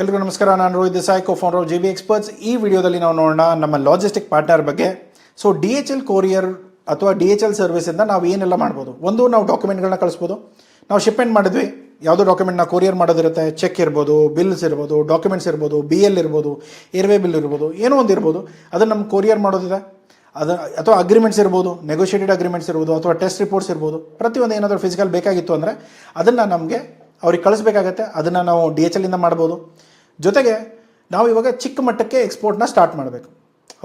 ಎಲ್ರಿಗೂ ನಮಸ್ಕಾರ. ನಾನು Rohit Desai, cofounder of JB experts. ಈ ವಿಡಿಯೋದಲ್ಲಿ ನಾವು ನೋಡೋಣ ನಮ್ಮ ಲಾಜಿಸ್ಟಿಕ್ ಪಾರ್ಟ್ನರ್ ಬಗ್ಗೆ. ಸೊ DHL ಕೊರಿಯರ್ ಅಥವಾ DHL ಸರ್ವಿಸಿಂದ ನಾವು ಏನೆಲ್ಲ ಮಾಡ್ಬೋದು. ಒಂದು, ನಾವು ಡಾಕ್ಯುಮೆಂಟ್ಗಳನ್ನ ಕಳಿಸ್ಬೋದು. ನಾವು ಶಿಪ್ಮೆಂಟ್ ಮಾಡಿದ್ವಿ, ಯಾವುದೋ ಡಾಕ್ಯುಮೆಂಟ್ನ ಕೊರಿಯರ್ ಮಾಡೋದಿರುತ್ತೆ. ಚೆಕ್ ಇರ್ಬೋದು, ಬಿಲ್ಸ್ ಇರ್ಬೋದು, ಡಾಕ್ಯುಮೆಂಟ್ಸ್ ಇರ್ಬೋದು, BL ಇರ್ಬೋದು, ಏರ್ವೇ ಬಿಲ್ ಇರ್ಬೋದು, ಏನೋ ಒಂದು ಇರ್ಬೋದು. ಅದನ್ನು ನಮ್ಮ ಕೊರಿಯರ್ ಮಾಡೋದಿದೆ. ಅದು ಅಥವಾ ಅಗ್ರಿಮೆಂಟ್ಸ್ ಇರ್ಬೋದು, ನೆಗೋಷಿಯೇಟೆಡ್ ಅಗ್ರಿಮೆಂಟ್ಸ್ ಇರ್ಬೋದು, ಅಥವಾ ಟೆಸ್ಟ್ ರಿಪೋರ್ಟ್ಸ್ ಇರ್ಬೋದು. ಪ್ರತಿಯೊಂದು ಏನಾದರೂ ಫಿಸಿಕಲ್ ಬೇಕಾಗಿತ್ತು ಅಂದರೆ ಅದನ್ನು ನಮಗೆ ಅವ್ರಿಗೆ ಕಳಿಸ್ಬೇಕಾಗತ್ತೆ. ಅದನ್ನು ನಾವು DHL ಇಂದ ಮಾಡ್ಬೋದು. ಜೊತೆಗೆ ನಾವು ಇವಾಗ ಚಿಕ್ಕ ಮಟ್ಟಕ್ಕೆ ಎಕ್ಸ್ಪೋರ್ಟ್ನ ಸ್ಟಾರ್ಟ್ ಮಾಡಬೇಕು.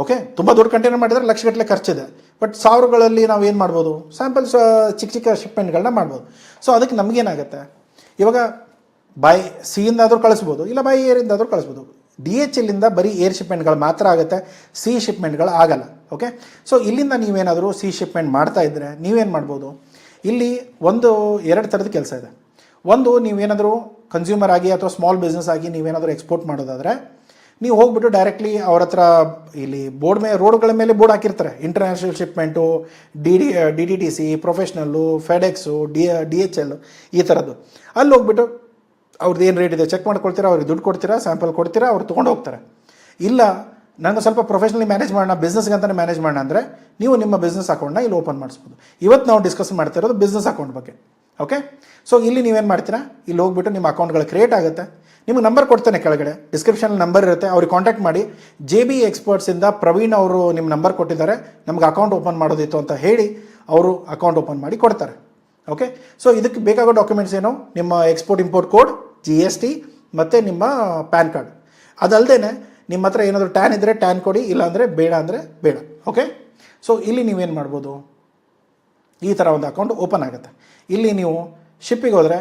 ಓಕೆ, ತುಂಬ ದೊಡ್ಡ ಕಂಟೈನರ್ ಮಾಡಿದರೆ ಲಕ್ಷಗಟ್ಟಲೆ ಖರ್ಚಿದೆ. ಬಟ್ ಸಾವಿರಗಳಲ್ಲಿ ನಾವು ಏನು ಮಾಡ್ಬೋದು, ಸ್ಯಾಂಪಲ್ಸ್ ಚಿಕ್ಕ ಚಿಕ್ಕ ಶಿಪ್ಮೆಂಟ್ಗಳನ್ನ ಮಾಡ್ಬೋದು. ಸೊ ಅದಕ್ಕೆ ನಮಗೇನಾಗುತ್ತೆ, ಇವಾಗ ಬೈ ಸಿಯಿಂದಾದರೂ ಕಳಿಸ್ಬೋದು, ಇಲ್ಲ ಬೈ ಏರಿಂದಾದರೂ ಕಳಿಸ್ಬೋದು. DHL ಇಂದ ಬರೀ ಏರ್ ಶಿಪ್ಮೆಂಟ್ಗಳು ಮಾತ್ರ ಆಗುತ್ತೆ, ಸಿ ಶಿಪ್ಮೆಂಟ್ಗಳು ಆಗಲ್ಲ. ಓಕೆ, ಸೊ ಇಲ್ಲಿಂದ ನೀವೇನಾದರೂ ಸಿ ಶಿಪ್ಮೆಂಟ್ ಮಾಡ್ತಾ ಇದ್ದರೆ ನೀವೇನು ಮಾಡ್ಬೋದು. ಇಲ್ಲಿ ಎರಡು ಥರದ ಕೆಲಸ ಇದೆ. ಒಂದು, ನೀವೇನಾದರೂ ಕನ್ಸ್ಯೂಮರ್ ಆಗಿ ಅಥವಾ ಸ್ಮಾಲ್ ಬಿಸ್ನೆಸ್ ಆಗಿ ನೀವೇನಾದರೂ ಎಕ್ಸ್ಪೋರ್ಟ್ ಮಾಡೋದಾದರೆ ನೀವು ಹೋಗ್ಬಿಟ್ಟು ಡೈರೆಕ್ಟ್ಲಿ ಅವ್ರ ಹತ್ರ ಇಲ್ಲಿ ರೋಡ್ಗಳ ಮೇಲೆ ಬೋರ್ಡ್ ಹಾಕಿರ್ತಾರೆ. ಇಂಟರ್ನ್ಯಾಷನಲ್ ಶಿಪ್ಮೆಂಟು, DTTC, ಪ್ರೊಫೆಷ್ನಲ್ಲು, ಫೆಡೆಕ್ಸು, DHL ಈ ಥರದ್ದು. ಅಲ್ಲಿ ಹೋಗ್ಬಿಟ್ಟು ಅವ್ರದ್ದು ಏನು ರೇಟ್ ಇದೆ ಚೆಕ್ ಮಾಡ್ಕೊಳ್ತೀರಾ, ಅವ್ರಿಗೆ ದುಡ್ಡು ಕೊಡ್ತೀರಾ, ಸ್ಯಾಂಪಲ್ ಕೊಡ್ತೀರಾ, ಅವ್ರು ತೊಗೊಂಡು ಹೋಗ್ತಾರೆ. ಇಲ್ಲ, ನನಗೆ ಸ್ವಲ್ಪ ಪ್ರೊಫೆಷ್ನಲಿ ಮ್ಯಾನೇಜ್ ಮಾಡೋಣ, ಬಿಸ್ನೆಸ್ಗೆ ಅಂತಲೇ ಮ್ಯಾನೇಜ್ ಮಾಡೋಣ ಅಂದರೆ ನೀವು ನಿಮ್ಮ ಬಿಸ್ನೆಸ್ ಅಕೌಂಟ್ನ ಇಲ್ಲಿ ಓಪನ್ ಮಾಡಿಸ್ಬೋದು. ಇವತ್ತು ನಾವು ಡಿಸ್ಕಸ್ ಮಾಡ್ತಾ ಇರೋದು ಬಿಸ್ನೆಸ್ ಅಕೌಂಟ್ ಬಗ್ಗೆ. ಓಕೆ, ಸೊ ಇಲ್ಲಿ ನೀವೇನು ಮಾಡ್ತೀರಾ, ಇಲ್ಲಿ ಹೋಗ್ಬಿಟ್ಟು ನಿಮ್ಮ ಅಕೌಂಟ್ಗಳು ಕ್ರಿಯೇಟ್ ಆಗುತ್ತೆ. ನಿಮಗೆ ನಂಬರ್ ಕೊಡ್ತೇನೆ, ಕೆಳಗಡೆ ಡಿಸ್ಕ್ರಿಪ್ಷನಲ್ಲಿ ನಂಬರ್ ಇರುತ್ತೆ, ಅವ್ರಿಗೆ ಕಾಂಟ್ಯಾಕ್ಟ್ ಮಾಡಿ. JB ಎಕ್ಸ್ಪರ್ಟ್ಸಿಂದ ಪ್ರವೀಣ್ ಅವರು ನಿಮ್ಮ ನಂಬರ್ ಕೊಟ್ಟಿದ್ದಾರೆ, ನಮ್ಗೆ ಅಕೌಂಟ್ ಓಪನ್ ಮಾಡೋದಿತ್ತು ಅಂತ ಹೇಳಿ ಅವರು ಅಕೌಂಟ್ ಓಪನ್ ಮಾಡಿ ಕೊಡ್ತಾರೆ. ಓಕೆ, ಸೊ ಇದಕ್ಕೆ ಬೇಕಾಗೋ ಡಾಕ್ಯುಮೆಂಟ್ಸ್ ಏನು, ನಿಮ್ಮ ಎಕ್ಸ್ಪೋರ್ಟ್ ಇಂಪೋರ್ಟ್ ಕೋಡ್, GST ಮತ್ತು ನಿಮ್ಮ ಪ್ಯಾನ್ ಕಾರ್ಡ್. ಅದಲ್ಲದೆ ನಿಮ್ಮ ಹತ್ರ ಏನಾದರೂ ಟ್ಯಾನ್ ಇದ್ದರೆ ಟ್ಯಾನ್ ಕೊಡಿ, ಇಲ್ಲಾಂದರೆ ಬೇಡ ಅಂದರೆ ಬೇಡ. ಓಕೆ, ಸೊ ಇಲ್ಲಿ ನೀವೇನು ಮಾಡ್ಬೋದು, ಈ ಥರ ಒಂದು ಅಕೌಂಟ್ ಓಪನ್ ಆಗುತ್ತೆ. ಇಲ್ಲಿ ನೀವು ಶಿಪ್ಪಿಗೆ ಹೋದರೆ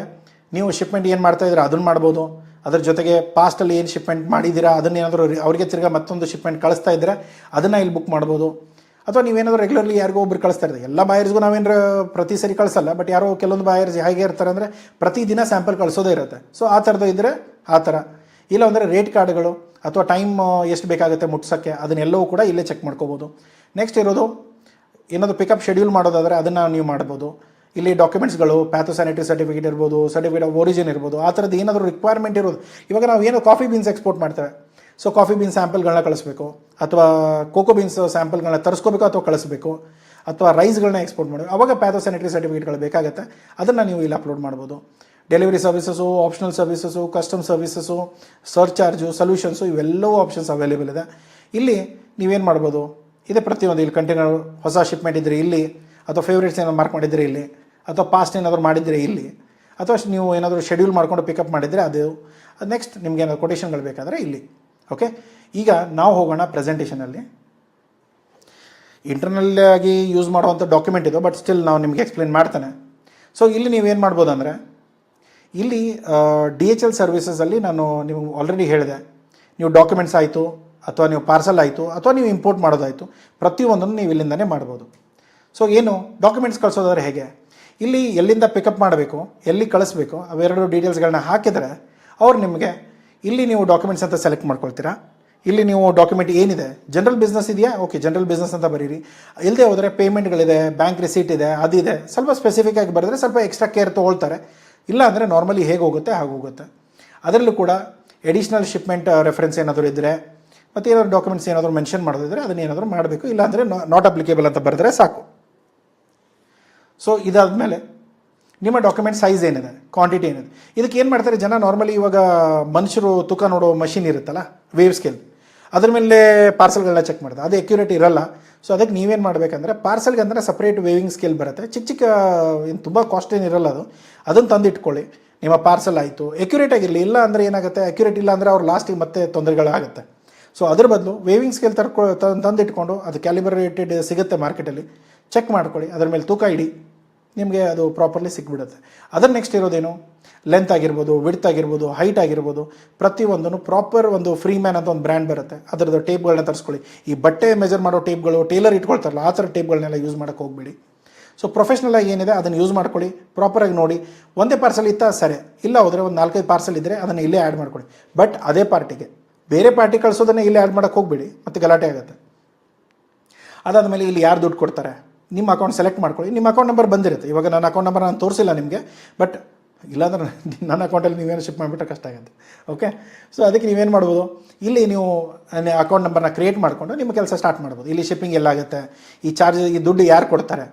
ನೀವು ಶಿಪ್ಮೆಂಟ್ ಏನು ಮಾಡ್ತಾಯಿದ್ದೀರಾ ಅದನ್ನು ಮಾಡ್ಬೋದು. ಅದ್ರ ಜೊತೆಗೆ ಪಾಸ್ಟಲ್ಲಿ ಏನು ಶಿಪ್ಮೆಂಟ್ ಮಾಡಿದ್ದೀರಾ ಅದನ್ನೇನಾದರೂ ಅವರಿಗೆ ತಿರ್ಗಾ ಮತ್ತೊಂದು ಶಿಪ್ಮೆಂಟ್ ಕಳಿಸ್ತಾ ಇದ್ದರೆ ಅದನ್ನು ಇಲ್ಲಿ ಬುಕ್ ಮಾಡ್ಬೋದು. ಅಥವಾ ನೀವೇನಾದರೂ ರೆಗ್ಯುಲರ್ಲಿ ಯಾರಿಗೋ ಒಬ್ರು ಕಳಿಸ್ತಾ ಇರ್ತೀವಿ. ಎಲ್ಲ ಬಾಯರ್ಸ್ಗೂ ನಾವೇನು ಪ್ರತಿ ಸರಿ ಕಳಿಸಲ್ಲ, ಬಟ್ ಯಾರೋ ಕೆಲವೊಂದು ಬಾಯರ್ಸ್ ಹೇಗೆ ಇರ್ತಾರೆ ಅಂದರೆ ಪ್ರತಿದಿನ ಸ್ಯಾಂಪಲ್ ಕಳಿಸೋದೇ ಇರುತ್ತೆ. ಸೊ ಆ ಥರದ್ದು ಇದ್ದರೆ ಆ ಥರ. ಇಲ್ಲ ಅಂದರೆ ರೇಟ್ ಕಾರ್ಡ್ಗಳು ಅಥವಾ ಟೈಮ್ ಎಷ್ಟು ಬೇಕಾಗುತ್ತೆ ಮುಟ್ಸೋಕ್ಕೆ, ಅದನ್ನೆಲ್ಲವೂ ಕೂಡ ಇಲ್ಲೇ ಚೆಕ್ ಮಾಡ್ಕೋಬೋದು. ನೆಕ್ಸ್ಟ್ ಇರೋದು ಏನಾದರೂ ಪಿಕಪ್ ಶೆಡ್ಯೂಲ್ ಮಾಡೋದಾದರೆ ಅದನ್ನು ನೀವು ಮಾಡ್ಬೋದು. ಇಲ್ಲಿ ಡಾಕ್ಯುಮೆಂಟ್ಸ್ಗಳು, ಪ್ಯಾಥೋಸ್ಯಾನಿಟರಿ ಸರ್ಟಿಫಿಕೇಟ್ ಇರ್ಬೋದು, ಸರ್ಟಿಫಿಕೇಟ್ ಆಫ್ ಒರಿಜಿನ್ ಇರ್ಬೋದು, ಆ ಥರದ್ದು ಏನಾದರೂ ರಿಕ್ವೈರ್ಮೆಂಟ್ ಇರೋದು. ಇವಾಗ ನಾವು ಏನೋ ಕಾಫಿ ಬೀನ್ಸ್ ಎಕ್ಸ್ಪೋರ್ಟ್ ಮಾಡ್ತೇವೆ, ಸೊ ಕಾಫಿ ಬೀನ್ಸ್ ಸ್ಯಾಂಪಲ್ಗಳನ್ನ ಕಳಿಸ್ಬೇಕು, ಅಥವಾ ಕೋಕೋ ಬೀನ್ಸ್ ಸ್ಯಾಂಪಲ್ಗಳನ್ನ ತರಿಸ್ಕೋಬೇಕು ಅಥವಾ ಕಳಿಸ್ಬೇಕು, ಅಥವಾ ರೈಸ್ಗಳನ್ನ ಎಕ್ಸ್ಪೋರ್ಟ್ ಮಾಡಬೇಕು. ಅವಾಗ ಪ್ಯಾಥೋಸ್ಯಾನಿಟರಿ ಸರ್ಟಿಫಿಕೇಟ್ಗಳು ಬೇಕಾಗುತ್ತೆ, ಅದನ್ನು ನೀವು ಇಲ್ಲಿ ಅಪ್ಲೋಡ್ ಮಾಡ್ಬೋದು. Delivery services, optional services, custom services, search charge, solutions, ಇವೆಲ್ಲವೂ ಆಪ್ಷನ್ಸ್ ಅವೈಲೇಬಲ್ ಇದೆ. ಇಲ್ಲಿ ನೀವೇನು ಮಾಡ್ಬೋದು, ಇದೆ ಪ್ರತಿಯೊಂದು. ಇಲ್ಲಿ ಕಂಟೈನರ್ ಹೊಸ ಶಿಪ್ಮೆಂಟ್ ಇದ್ದರೆ ಇಲ್ಲಿ, ಅಥವಾ ಫೇವ್ರೇಟ್ಸ್ ಏನಾದ್ರು ಮಾರ್ಕ್ ಮಾಡಿದರೆ ಇಲ್ಲಿ, ಅಥವಾ ಪಾಸ್ಟ್ ಏನಾದರೂ ಮಾಡಿದರೆ ಇಲ್ಲಿ, ಅಥವಾ ನೀವು ಏನಾದರೂ ಶೆಡ್ಯೂಲ್ ಮಾಡ್ಕೊಂಡು ಪಿಕಪ್ ಮಾಡಿದರೆ ಅದು. ನೆಕ್ಸ್ಟ್ ನಿಮ್ಗೆ ಏನಾದರೂ ಕೊಟೇಷನ್ಗಳು ಬೇಕಾದರೆ ಇಲ್ಲಿ. ಓಕೆ, ಈಗ ನಾವು ಹೋಗೋಣ ಪ್ರೆಸೆಂಟೇಷನಲ್ಲಿ. ಇಂಟರ್ನಲ್ ಆಗಿ ಯೂಸ್ ಮಾಡುವಂಥ ಡಾಕ್ಯುಮೆಂಟ್ ಇದು, ಬಟ್ ಸ್ಟಿಲ್ ನಾವು ನಿಮಗೆ ಎಕ್ಸ್ಪ್ಲೇನ್ ಮಾಡ್ತಾನೆ. ಸೊ ಇಲ್ಲಿ ನೀವೇನು ಮಾಡ್ಬೋದು ಅಂದರೆ, ಇಲ್ಲಿ DHL ಸರ್ವಿಸಸಲ್ಲಿ ನಾನು ನಿಮಗೆ ಆಲ್ರೆಡಿ ಹೇಳಿದೆ, ನೀವು ಡಾಕ್ಯುಮೆಂಟ್ಸ್ ಆಯಿತು, ಅಥವಾ ನೀವು ಪಾರ್ಸಲ್ ಆಯಿತು, ಅಥವಾ ನೀವು ಇಂಪೋರ್ಟ್ ಮಾಡೋದಾಯಿತು, ಪ್ರತಿಯೊಂದನ್ನು ನೀವು ಇಲ್ಲಿಂದನೇ ಮಾಡ್ಬೋದು. ಸೊ ಏನು ಡಾಕ್ಯುಮೆಂಟ್ಸ್ ಕಳಿಸೋದಾದ್ರೆ ಹೇಗೆ, ಇಲ್ಲಿ ಎಲ್ಲಿಂದ ಪಿಕಪ್ ಮಾಡಬೇಕು, ಎಲ್ಲಿ ಕಳಿಸ್ಬೇಕು, ಅವೆರಡು ಡೀಟೇಲ್ಸ್ಗಳನ್ನ ಹಾಕಿದರೆ ಅವ್ರು ನಿಮಗೆ ಇಲ್ಲಿ ನೀವು ಡಾಕ್ಯುಮೆಂಟ್ಸ್ ಅಂತ ಸೆಲೆಕ್ಟ್ ಮಾಡ್ಕೊಳ್ತೀರಾ. ಇಲ್ಲಿ ನೀವು ಡಾಕ್ಯುಮೆಂಟ್ ಏನಿದೆ, ಜನರಲ್ ಬಿಸ್ನೆಸ್ ಇದೆಯಾ, ಓಕೆ ಜನರಲ್ ಬಿಸ್ನೆಸ್ ಅಂತ ಬರೀರಿ. ಇಲ್ಲದೆ ಹೋದರೆ ಪೇಮೆಂಟ್ಗಳಿದೆ, ಬ್ಯಾಂಕ್ ರಿಸೀಟ್ ಇದೆ, ಅದಿದೆ. ಸ್ವಲ್ಪ ಸ್ಪೆಸಿಫಿಕ್ ಆಗಿ ಬರೆದ್ರೆ ಸ್ವಲ್ಪ ಎಕ್ಸ್ಟ್ರಾ ಕೇರ್ ತೊಗೊಳ್ತಾರೆ. ಇಲ್ಲ ಅಂದರೆ ನಾರ್ಮಲಿ ಹೇಗೆ ಹೋಗುತ್ತೆ ಹಾಗೆ ಹೋಗುತ್ತೆ. ಅದರಲ್ಲೂ ಕೂಡ ಎಡಿಷ್ನಲ್ ಶಿಪ್ಮೆಂಟ್ ರೆಫರೆನ್ಸ್ ಏನಾದರೂ ಇದ್ದರೆ, ಮತ್ತು ಏನಾದರೂ ಡಾಕ್ಯುಮೆಂಟ್ಸ್ ಏನಾದರೂ ಮೆನ್ಷನ್ ಮಾಡೋದಿದ್ರೆ ಅದನ್ನೇನಾದರೂ ಮಾಡಬೇಕು. ಇಲ್ಲಾಂದರೆ ನಾಟ್ ಅಪ್ಲಿಕೇಬಲ್ ಅಂತ ಬರೆದ್ರೆ ಸಾಕು. ಸೊ ಇದಾದಮೇಲೆ ನಿಮ್ಮ ಡಾಕ್ಯುಮೆಂಟ್ ಸೈಜ್ ಏನಿದೆ, ಕ್ವಾಂಟಿಟಿ ಏನಿದೆ, ಇದಕ್ಕೆ ಏನು ಮಾಡ್ತಾರೆ ಜನ, ನಾರ್ಮಲಿ ಇವಾಗ ಮನುಷ್ಯರು ತೂಕ ನೋಡೋ ಮಷಿನ್ ಇರುತ್ತಲ್ಲ, ವೇವ್ ಸ್ಕೇಲ್, ಅದ್ರ ಮೇಲೆ ಪಾರ್ಸಲ್ಗಳನ್ನ ಚೆಕ್ ಮಾಡ್ತಾರೆ. ಅದು ಅಕ್ಯುರೇಟ್ ಇರಲ್ಲ. ಸೊ ಅದಕ್ಕೆ ನೀವೇನು ಮಾಡಬೇಕಂದ್ರೆ, ಪಾರ್ಸಲ್ಗೆ ಅಂದರೆ ಸಪ್ರೇಟ್ ವೇವಿಂಗ್ ಸ್ಕೇಲ್ ಬರುತ್ತೆ. ಚಿಕ್ಕ ಚಿಕ್ಕ ಏನು ತುಂಬ ಕಾಸ್ಟ್ ಏನಿರಲ್ಲ ಅದು, ಅದನ್ನು ತಂದು ಇಟ್ಕೊಳ್ಳಿ. ನಿಮ್ಮ ಪಾರ್ಸಲ್ ಆಯಿತು ಅಕ್ಯುರೇಟ್ ಆಗಿರಲಿ. ಇಲ್ಲ ಅಂದರೆ ಏನಾಗುತ್ತೆ, ಅಕ್ಯುರೇಟ್ ಇಲ್ಲ ಅಂದರೆ ಅವ್ರು ಲಾಸ್ಟಿಗೆ ಮತ್ತೆ ತೊಂದರೆಗಳಾಗುತ್ತೆ. ಸೊ ಅದ್ರ ಬದಲು ವೇವಿಂಗ್ ಸ್ಕೇಲ್ ತಂದಿಟ್ಕೊಂಡು, ಅದು ಕ್ಯಾಲಿಬ್ರೇಟೆಡ್ ಸಿಗುತ್ತೆ ಮಾರ್ಕೆಟಲ್ಲಿ, ಚೆಕ್ ಮಾಡ್ಕೊಳ್ಳಿ. ಅದ್ರ ಮೇಲೆ ತೂಕ ಇಡಿ, ನಿಮಗೆ ಅದು ಪ್ರಾಪರ್ಲಿ ಸಿಕ್ಬಿಡುತ್ತೆ. ಅದರ ನೆಕ್ಸ್ಟ್ ಇರೋದೇನು, ಲೆಂತ್ ಆಗಿರ್ಬೋದು, ವಿಡ್ತ್ ಆಗಿರ್ಬೋದು, ಹೈಟ್ ಆಗಿರ್ಬೋದು, ಪ್ರತಿಯೊಂದನ್ನು ಪ್ರಾಪರ್ ಒಂದು ಫ್ರೀ ಮ್ಯಾನ್ ಅಂತ ಒಂದು ಬ್ರ್ಯಾಂಡ್ ಬರುತ್ತೆ, ಅದರದ್ದು ಟೇಪ್ಗಳನ್ನ ತರಿಸ್ಕೊಳ್ಳಿ. ಈ ಬಟ್ಟೆ ಮೆಜರ್ ಮಾಡೋ ಟೇಪ್ಗಳು ಟೇಲರ್ ಇಟ್ಕೊಳ್ತಾರಲ್ಲ, ಆ ಥರ ಟೇಪ್ಗಳನ್ನೆಲ್ಲ ಯೂಸ್ ಮಾಡೋಕ್ಕೆ ಹೋಗಬೇಡಿ. ಸೊ ಪ್ರೊಫೆಷ್ನಲ್ ಆಗಿ ಏನಿದೆ ಅದನ್ನು ಯೂಸ್ ಮಾಡ್ಕೊಳ್ಳಿ. ಪ್ರಾಪರಾಗಿ ನೋಡಿ, ಒಂದೇ ಪಾರ್ಸಲ್ ಇತ್ತಾ ಸರಿ, ಇಲ್ಲ ಹೋದರೆ ಒಂದು 4-5 ಪಾರ್ಸಲ್ ಇದ್ದರೆ ಅದನ್ನು ಇಲ್ಲೇ ಆ್ಯಡ್ ಮಾಡ್ಕೊಳ್ಳಿ. ಬಟ್ ಅದೇ ಪಾರ್ಟಿಗೆ ಬೇರೆ ಪಾರ್ಟಿ ಕಳಿಸೋದನ್ನೇ ಇಲ್ಲೇ ಆ್ಯಡ್ ಮಾಡೋಕ್ಕೆ ಹೋಗಬೇಡಿ, ಮತ್ತು ಗಲಾಟೆ ಆಗುತ್ತೆ. ಅದಾದಮೇಲೆ ಇಲ್ಲಿ ಯಾರು ದುಡ್ಡು ಕೊಡ್ತಾರೆ, ನಿಮ್ಮ ಅಕೌಂಟ್ ಸೆಲೆಕ್ಟ್ ಮಾಡ್ಕೊಳ್ಳಿ. ನಿಮ್ಮ ಅಕೌಂಟ್ ನಂಬರ್ ಬಂದಿರುತ್ತೆ. ಇವಾಗ ನನ್ನ ಅಕೌಂಟ್ ನಂಬರ್ ನಾನು ತೋರಿಸಿಲ್ಲ ನಿಮಗೆ, ಬಟ್ ಇಲ್ಲಾಂದ್ರೆ ನನ್ನ ಅಕೌಂಟಲ್ಲಿ ನೀವೇನು ಶಿಪ್ ಮಾಡಿಬಿಟ್ರೆ ಕಷ್ಟ ಆಗುತ್ತೆ. ಓಕೆ, ಸೊ ಅದಕ್ಕೆ ನೀವೇನು ಮಾಡ್ಬೋದು, ಇಲ್ಲಿ ನೀವು ಅಕೌಂಟ್ ನಂಬರ್ನ ಕ್ರಿಯೇಟ್ ಮಾಡಿಕೊಂಡು ನಿಮ್ಮ ಕೆಲಸ ಸ್ಟಾರ್ಟ್ ಮಾಡ್ಬೋದು. ಇಲ್ಲಿ ಶಿಪ್ಪಿಂಗ್ ಎಲ್ಲಾಗುತ್ತೆ, ಈ ಚಾರ್ಜ್, ಈ ದುಡ್ಡು ಯಾರು ಕೊಡ್ತಾರೆ,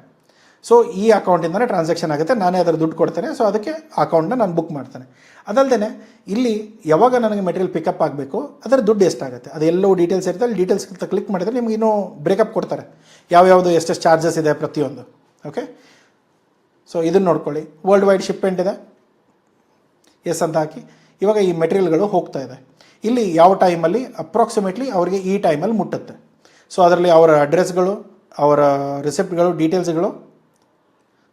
ಸೊ ಈ ಅಕೌಂಟಿಂದನೇ ಟ್ರಾನ್ಸಾಕ್ಷನ್ ಆಗುತ್ತೆ, ನಾನೇ ಅದರ ದುಡ್ಡು ಕೊಡ್ತೇನೆ. ಸೊ ಅದಕ್ಕೆ ಅಕೌಂಟ್ನ ನಾನು ಬುಕ್ ಮಾಡ್ತೇನೆ. ಅದಲ್ಲದೆ ಇಲ್ಲಿ ಯಾವಾಗ ನನಗೆ ಮೆಟೀರಿಯಲ್ ಪಿಕಪ್ ಆಗಬೇಕು ಅದರ ದುಡ್ಡು ಎಷ್ಟಾಗುತ್ತೆ ಅದೆಲ್ಲವೂ ಡೀಟೇಲ್ಸ್ ಇರುತ್ತೆ. ಅಲ್ಲಿ ಡೀಟೇಲ್ಸ್ ಕ್ಲಿಕ್ ಮಾಡಿದರೆ ನಿಮ್ಗೆ ಇನ್ನೂ ಬ್ರೇಕಪ್ ಕೊಡ್ತಾರೆ, ಯಾವ್ಯಾವುದು ಎಷ್ಟೆಷ್ಟು ಚಾರ್ಜಸ್ ಇದೆ ಪ್ರತಿಯೊಂದು. ಓಕೆ, ಸೊ ಇದನ್ನು ನೋಡ್ಕೊಳ್ಳಿ. ವರ್ಲ್ಡ್ ವೈಡ್ ಶಿಪ್ಮೆಂಟ್ ಇದೆ, ಎಸ್ ಅಂತ ಹಾಕಿ. ಇವಾಗ ಈ ಮೆಟೀರಿಯಲ್ಗಳು ಹೋಗ್ತಾ ಇದೆ. ಇಲ್ಲಿ ಯಾವ ಟೈಮಲ್ಲಿ ಅಪ್ರಾಕ್ಸಿಮೇಟ್ಲಿ ಅವರಿಗೆ ಈ ಟೈಮಲ್ಲಿ ಮುಟ್ಟುತ್ತೆ. ಸೊ ಅದರಲ್ಲಿ ಅವರ ಅಡ್ರೆಸ್ಗಳು, ಅವರ ರಿಸಿಪ್ಟ್ಗಳು, ಡೀಟೇಲ್ಸ್ಗಳು,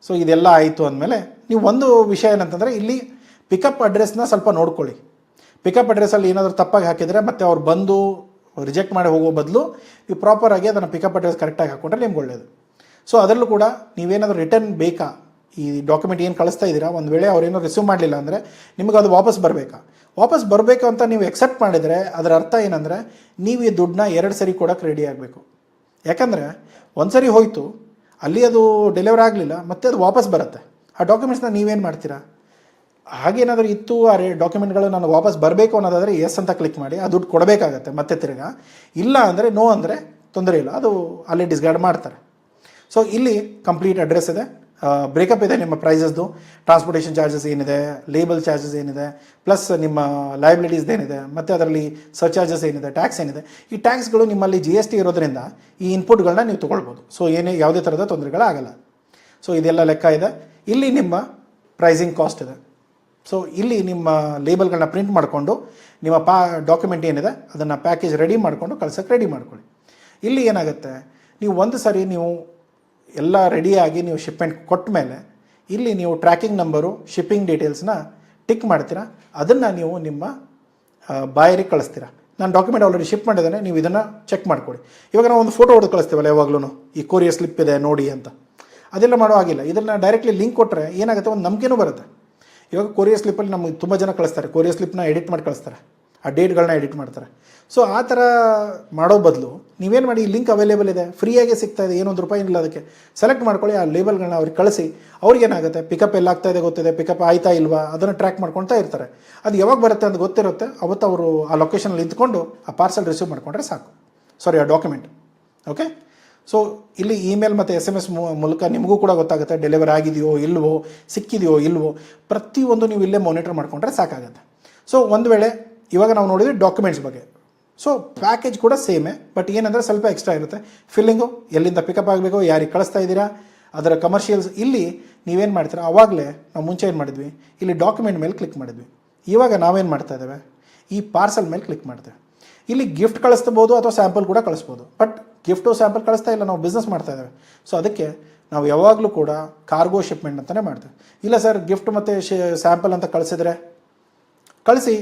ಸೊ ಇದೆಲ್ಲ ಆಯಿತು ಅಂದಮೇಲೆ ನೀವು ಒಂದು ವಿಷಯ ಏನಂತಂದರೆ ಇಲ್ಲಿ ಪಿಕಪ್ ಅಡ್ರೆಸ್ನ ಸ್ವಲ್ಪ ನೋಡ್ಕೊಳ್ಳಿ. ಪಿಕಪ್ ಅಡ್ರೆಸ್ಸಲ್ಲಿ ಏನಾದರೂ ತಪ್ಪಾಗಿ ಹಾಕಿದರೆ ಮತ್ತೆ ಅವ್ರು ಬಂದು ರಿಜೆಕ್ಟ್ ಮಾಡಿ ಹೋಗೋ ಬದಲು ನೀವು ಪ್ರಾಪರಾಗಿ ಅದನ್ನು ಪಿಕಪ್ ಅಡ್ರೆಸ್ ಕರೆಕ್ಟಾಗಿ ಹಾಕ್ಕೊಂಡ್ರೆ ನಿಮ್ಗೆ ಒಳ್ಳೆಯದು. ಸೊ ಅದರಲ್ಲೂ ಕೂಡ ನೀವೇನಾದರೂ ರಿಟರ್ನ್ ಬೇಕಾ, ಈ ಡಾಕ್ಯುಮೆಂಟ್ ಏನು ಕಳಿಸ್ತಾ ಇದ್ದೀರಾ, ಒಂದು ವೇಳೆ ಅವ್ರೇನೋ ರಿಸೀವ್ ಮಾಡಲಿಲ್ಲ ಅಂದರೆ ನಿಮಗೆ ಅದು ವಾಪಸ್ ಬರಬೇಕಾ. ವಾಪಸ್ ಬರಬೇಕು ಅಂತ ನೀವು ಎಕ್ಸೆಪ್ಟ್ ಮಾಡಿದರೆ ಅದರ ಅರ್ಥ ಏನಂದರೆ ನೀವು ಈ ದುಡ್ಡನ್ನ 2 ಸರಿ ಕೊಡೋಕ್ಕೆ ರೆಡಿ ಆಗಬೇಕು. ಯಾಕಂದರೆ ಒಂದು ಸರಿ ಹೋಯಿತು, ಅಲ್ಲಿ ಅದು ಡೆಲಿವರ್ ಆಗಲಿಲ್ಲ, ಮತ್ತೆ ಅದು ವಾಪಸ್ ಬರುತ್ತೆ. ಆ ಡಾಕ್ಯುಮೆಂಟ್ಸ್ನ ನೀವೇನು ಮಾಡ್ತೀರಾ? ಹಾಗೇನಾದರೂ ಇತ್ತು, ಆ ಡಾಕ್ಯುಮೆಂಟ್ಗಳು ನಾನು ವಾಪಸ್ ಬರಬೇಕು ಅನ್ನೋದಾದರೆ ಎಸ್ ಅಂತ ಕ್ಲಿಕ್ ಮಾಡಿ ಆ ದುಡ್ಡು ಕೊಡಬೇಕಾಗತ್ತೆ ಮತ್ತೆ ತಿರ್ಗಾ. ಇಲ್ಲ ಅಂದರೆ ನೋ ಅಂದರೆ ತೊಂದರೆ ಇಲ್ಲ, ಅದು ಅಲ್ಲಿ ಡಿಸ್ಕಾರ್ಡ್ ಮಾಡ್ತಾರೆ. ಸೊ ಇಲ್ಲಿ ಕಂಪ್ಲೀಟ್ ಅಡ್ರೆಸ್ ಇದೆ, ಬ್ರೇಕಪ್ ಇದೆ, ನಿಮ್ಮ ಪ್ರೈಸಸ್ದು, ಟ್ರಾನ್ಸ್ಪೋರ್ಟೇಷನ್ ಚಾರ್ಜಸ್ ಏನಿದೆ, ಲೇಬಲ್ ಚಾರ್ಜಸ್ ಏನಿದೆ, ಪ್ಲಸ್ ನಿಮ್ಮ ಲಯಬಿಲಿಟೀಸ್ ಏನಿದೆ, ಮತ್ತು ಅದರಲ್ಲಿ ಸರ್ಚಾರ್ಜಸ್ ಏನಿದೆ, ಟ್ಯಾಕ್ಸ್ ಏನಿದೆ. ಈ ಟ್ಯಾಕ್ಸ್ಗಳು ನಿಮ್ಮಲ್ಲಿ GST ಇರೋದ್ರಿಂದ ಈ ಇನ್ಪುಟ್ಗಳನ್ನ ನೀವು ತೊಗೊಳ್ಬೋದು. ಸೊ ಯಾವುದೇ ಥರದ ತೊಂದರೆಗಳಾಗಲ್ಲ. ಸೊ ಇದೆಲ್ಲ ಲೆಕ್ಕ ಇದೆ. ಇಲ್ಲಿ ನಿಮ್ಮ ಪ್ರೈಸಿಂಗ್ ಕಾಸ್ಟ್ ಇದೆ. ಸೊ ಇಲ್ಲಿ ನಿಮ್ಮ ಲೇಬಲ್ಗಳನ್ನ ಪ್ರಿಂಟ್ ಮಾಡಿಕೊಂಡು ನಿಮ್ಮ ಡಾಕ್ಯುಮೆಂಟ್ ಏನಿದೆ ಅದನ್ನು ಪ್ಯಾಕೇಜ್ ರೆಡಿ ಮಾಡಿಕೊಂಡು ಕಳ್ಸೋಕ್ಕೆ ರೆಡಿ ಮಾಡ್ಕೊಳ್ಳಿ. ಇಲ್ಲಿ ಏನಾಗುತ್ತೆ, ನೀವು ಒಂದು ಸರಿ ನೀವು ಎಲ್ಲ ರೆಡಿಯಾಗಿ ನೀವು ಶಿಪ್ಮೆಂಟ್ ಕೊಟ್ಟ ಮೇಲೆ ಇಲ್ಲಿ ನೀವು ಟ್ರ್ಯಾಕಿಂಗ್ ನಂಬರು, ಶಿಪ್ಪಿಂಗ್ ಡೀಟೇಲ್ಸ್ನ ಟಿಕ್ ಮಾಡ್ತೀರಾ. ಅದನ್ನು ನೀವು ನಿಮ್ಮ ಬಾಯರಿಗೆ ಕಳಿಸ್ತೀರಾ. ನಾನು ಡಾಕ್ಯುಮೆಂಟ್ ಆಲ್ರೆಡಿ ಶಿಪ್ ಮಾಡಿದ್ದೇನೆ, ನೀವು ಇದನ್ನು ಚೆಕ್ ಮಾಡಿಕೊಡಿ. ಇವಾಗ ನಾವು ಒಂದು ಫೋಟೋ ಹೊಡೆದು ಕಳಿಸ್ತೀವಲ್ಲ ಯಾವಾಗಲೂ, ಈ ಕೊರಿಯರ್ ಸ್ಲಿಪ್ ಇದೆ ನೋಡಿ ಅಂತ, ಅದೆಲ್ಲ ಮಾಡೋ ಆಗಿಲ್ಲ. ಇದನ್ನು ಡೈರೆಕ್ಟ್ಲಿ ಲಿಂಕ್ ಕೊಟ್ಟರೆ ಏನಾಗುತ್ತೆ, ಒಂದು ನಂಬಿಕೆನೂ ಬರುತ್ತೆ. ಇವಾಗ ಕೊರಿಯರ್ ಸ್ಲಿಪ್ಪಲ್ಲಿ ನಮಗೆ ತುಂಬ ಜನ ಕಳಿಸ್ತಾರೆ, ಕೊರಿಯರ್ ಸ್ಲಿಪ್ನ ಎಡಿಟ್ ಮಾಡಿ ಕಳಿಸ್ತಾರೆ, ಆ ಡೇಟ್ಗಳನ್ನ ಎಡಿಟ್ ಮಾಡ್ತಾರೆ. ಸೊ ಆ ಥರ ಮಾಡೋ ಬದಲು ನೀವೇನು ಮಾಡಿ, ಲಿಂಕ್ ಅವೈಲೇಬಲ್ ಇದೆ, ಫ್ರೀಯಾಗಿ ಸಿಗ್ತಾ ಇದೆ, ಏನೊಂದು ರೂಪಾಯಿ ಇಲ್ಲ ಅದಕ್ಕೆ. ಸೆಲೆಕ್ಟ್ ಮಾಡ್ಕೊಳ್ಳಿ, ಆ ಲೇಬಲ್ಗಳನ್ನ ಅವ್ರಿಗೆ ಕಳಿಸಿ. ಅವ್ರಿಗೇನಾಗುತ್ತೆ, ಪಿಕಪ್ ಎಲ್ಲಾಗ್ತಾ ಇದೆ ಗೊತ್ತಿದೆ, ಪಿಕಪ್ ಆಯ್ತಾ ಇಲ್ವಾ ಅದನ್ನು ಟ್ರ್ಯಾಕ್ ಮಾಡ್ಕೊಳ್ತಾ ಇರ್ತಾರೆ. ಅದು ಯಾವಾಗ ಬರುತ್ತೆ ಅಂತ ಗೊತ್ತಿರುತ್ತೆ, ಅವತ್ತು ಅವರು ಆ ಲೊಕೇಶನಲ್ಲಿ ನಿಂತ್ಕೊಂಡು ಆ ಪಾರ್ಸಲ್ ರಿಸೀವ್ ಮಾಡಿಕೊಂಡ್ರೆ ಸಾಕು, ಸಾರಿ ಆ ಡಾಕ್ಯುಮೆಂಟ್. ಓಕೆ, ಸೊ ಇಲ್ಲಿ ಇಮೇಲ್ ಮತ್ತು SMS ಮೂಲಕ ನಿಮಗೂ ಕೂಡ ಗೊತ್ತಾಗುತ್ತೆ ಡೆಲಿವರ್ ಆಗಿದೆಯೋ ಇಲ್ವೋ, ಸಿಕ್ಕಿದೆಯೋ ಇಲ್ವೋ, ಪ್ರತಿಯೊಂದು ನೀವು ಇಲ್ಲೇ ಮಾನಿಟರ್ ಮಾಡಿಕೊಂಡ್ರೆ ಸಾಕಾಗುತ್ತೆ. ಸೊ ಒಂದು ವೇಳೆ ಇವಾಗ ನಾವು ನೋಡಿದ್ವಿ ಡಾಕ್ಯುಮೆಂಟ್ಸ್ ಬಗ್ಗೆ. ಸೊ ಪ್ಯಾಕೇಜ್ ಕೂಡ ಸೇಮೇ, ಬಟ್ ಏನಂದರೆ ಸ್ವಲ್ಪ ಎಕ್ಸ್ಟ್ರಾ ಇರುತ್ತೆ. ಫಿಲ್ಲಿಂಗು, ಎಲ್ಲಿಂದ ಪಿಕಪ್ ಆಗಬೇಕು, ಯಾರಿಗೆ ಕಳಿಸ್ತಾ ಇದ್ದೀರಾ, ಅದರ ಕಮರ್ಷಿಯಲ್ಸ್. ಇಲ್ಲಿ ನೀವೇನು ಮಾಡ್ತೀರಾ, ಆವಾಗಲೇ ನಾವು ಮುಂಚೆ ಏನು ಮಾಡಿದ್ವಿ, ಇಲ್ಲಿ ಡಾಕ್ಯುಮೆಂಟ್ ಮೇಲೆ ಕ್ಲಿಕ್ ಮಾಡಿದ್ವಿ. ಇವಾಗ ನಾವೇನು ಮಾಡ್ತಾ ಇದ್ದೇವೆ, ಈ ಪಾರ್ಸಲ್ ಮೇಲೆ ಕ್ಲಿಕ್ ಮಾಡ್ತೇವೆ. ಇಲ್ಲಿ ಗಿಫ್ಟ್ ಕಳಿಸ್ಬೋದು ಅಥವಾ ಸ್ಯಾಂಪಲ್ ಕೂಡ ಕಳಿಸ್ಬೋದು, ಬಟ್ ಗಿಫ್ಟು ಸ್ಯಾಂಪಲ್ ಕಳಿಸ್ತಾ ಇಲ್ಲ, ನಾವು ಬಿಸ್ನೆಸ್ ಮಾಡ್ತಾ ಇದ್ದೇವೆ. ಸೊ ಅದಕ್ಕೆ ನಾವು ಯಾವಾಗಲೂ ಕೂಡ ಕಾರ್ಗೋ ಶಿಪ್ಮೆಂಟ್ ಅಂತಲೇ ಮಾಡ್ತೇವೆ. ಇಲ್ಲ ಸರ್, ಗಿಫ್ಟ್ ಮತ್ತು ಸ್ಯಾಂಪಲ್ ಅಂತ ಕಳಿಸಿದ್ರೆ ಕಳಿಸಿ,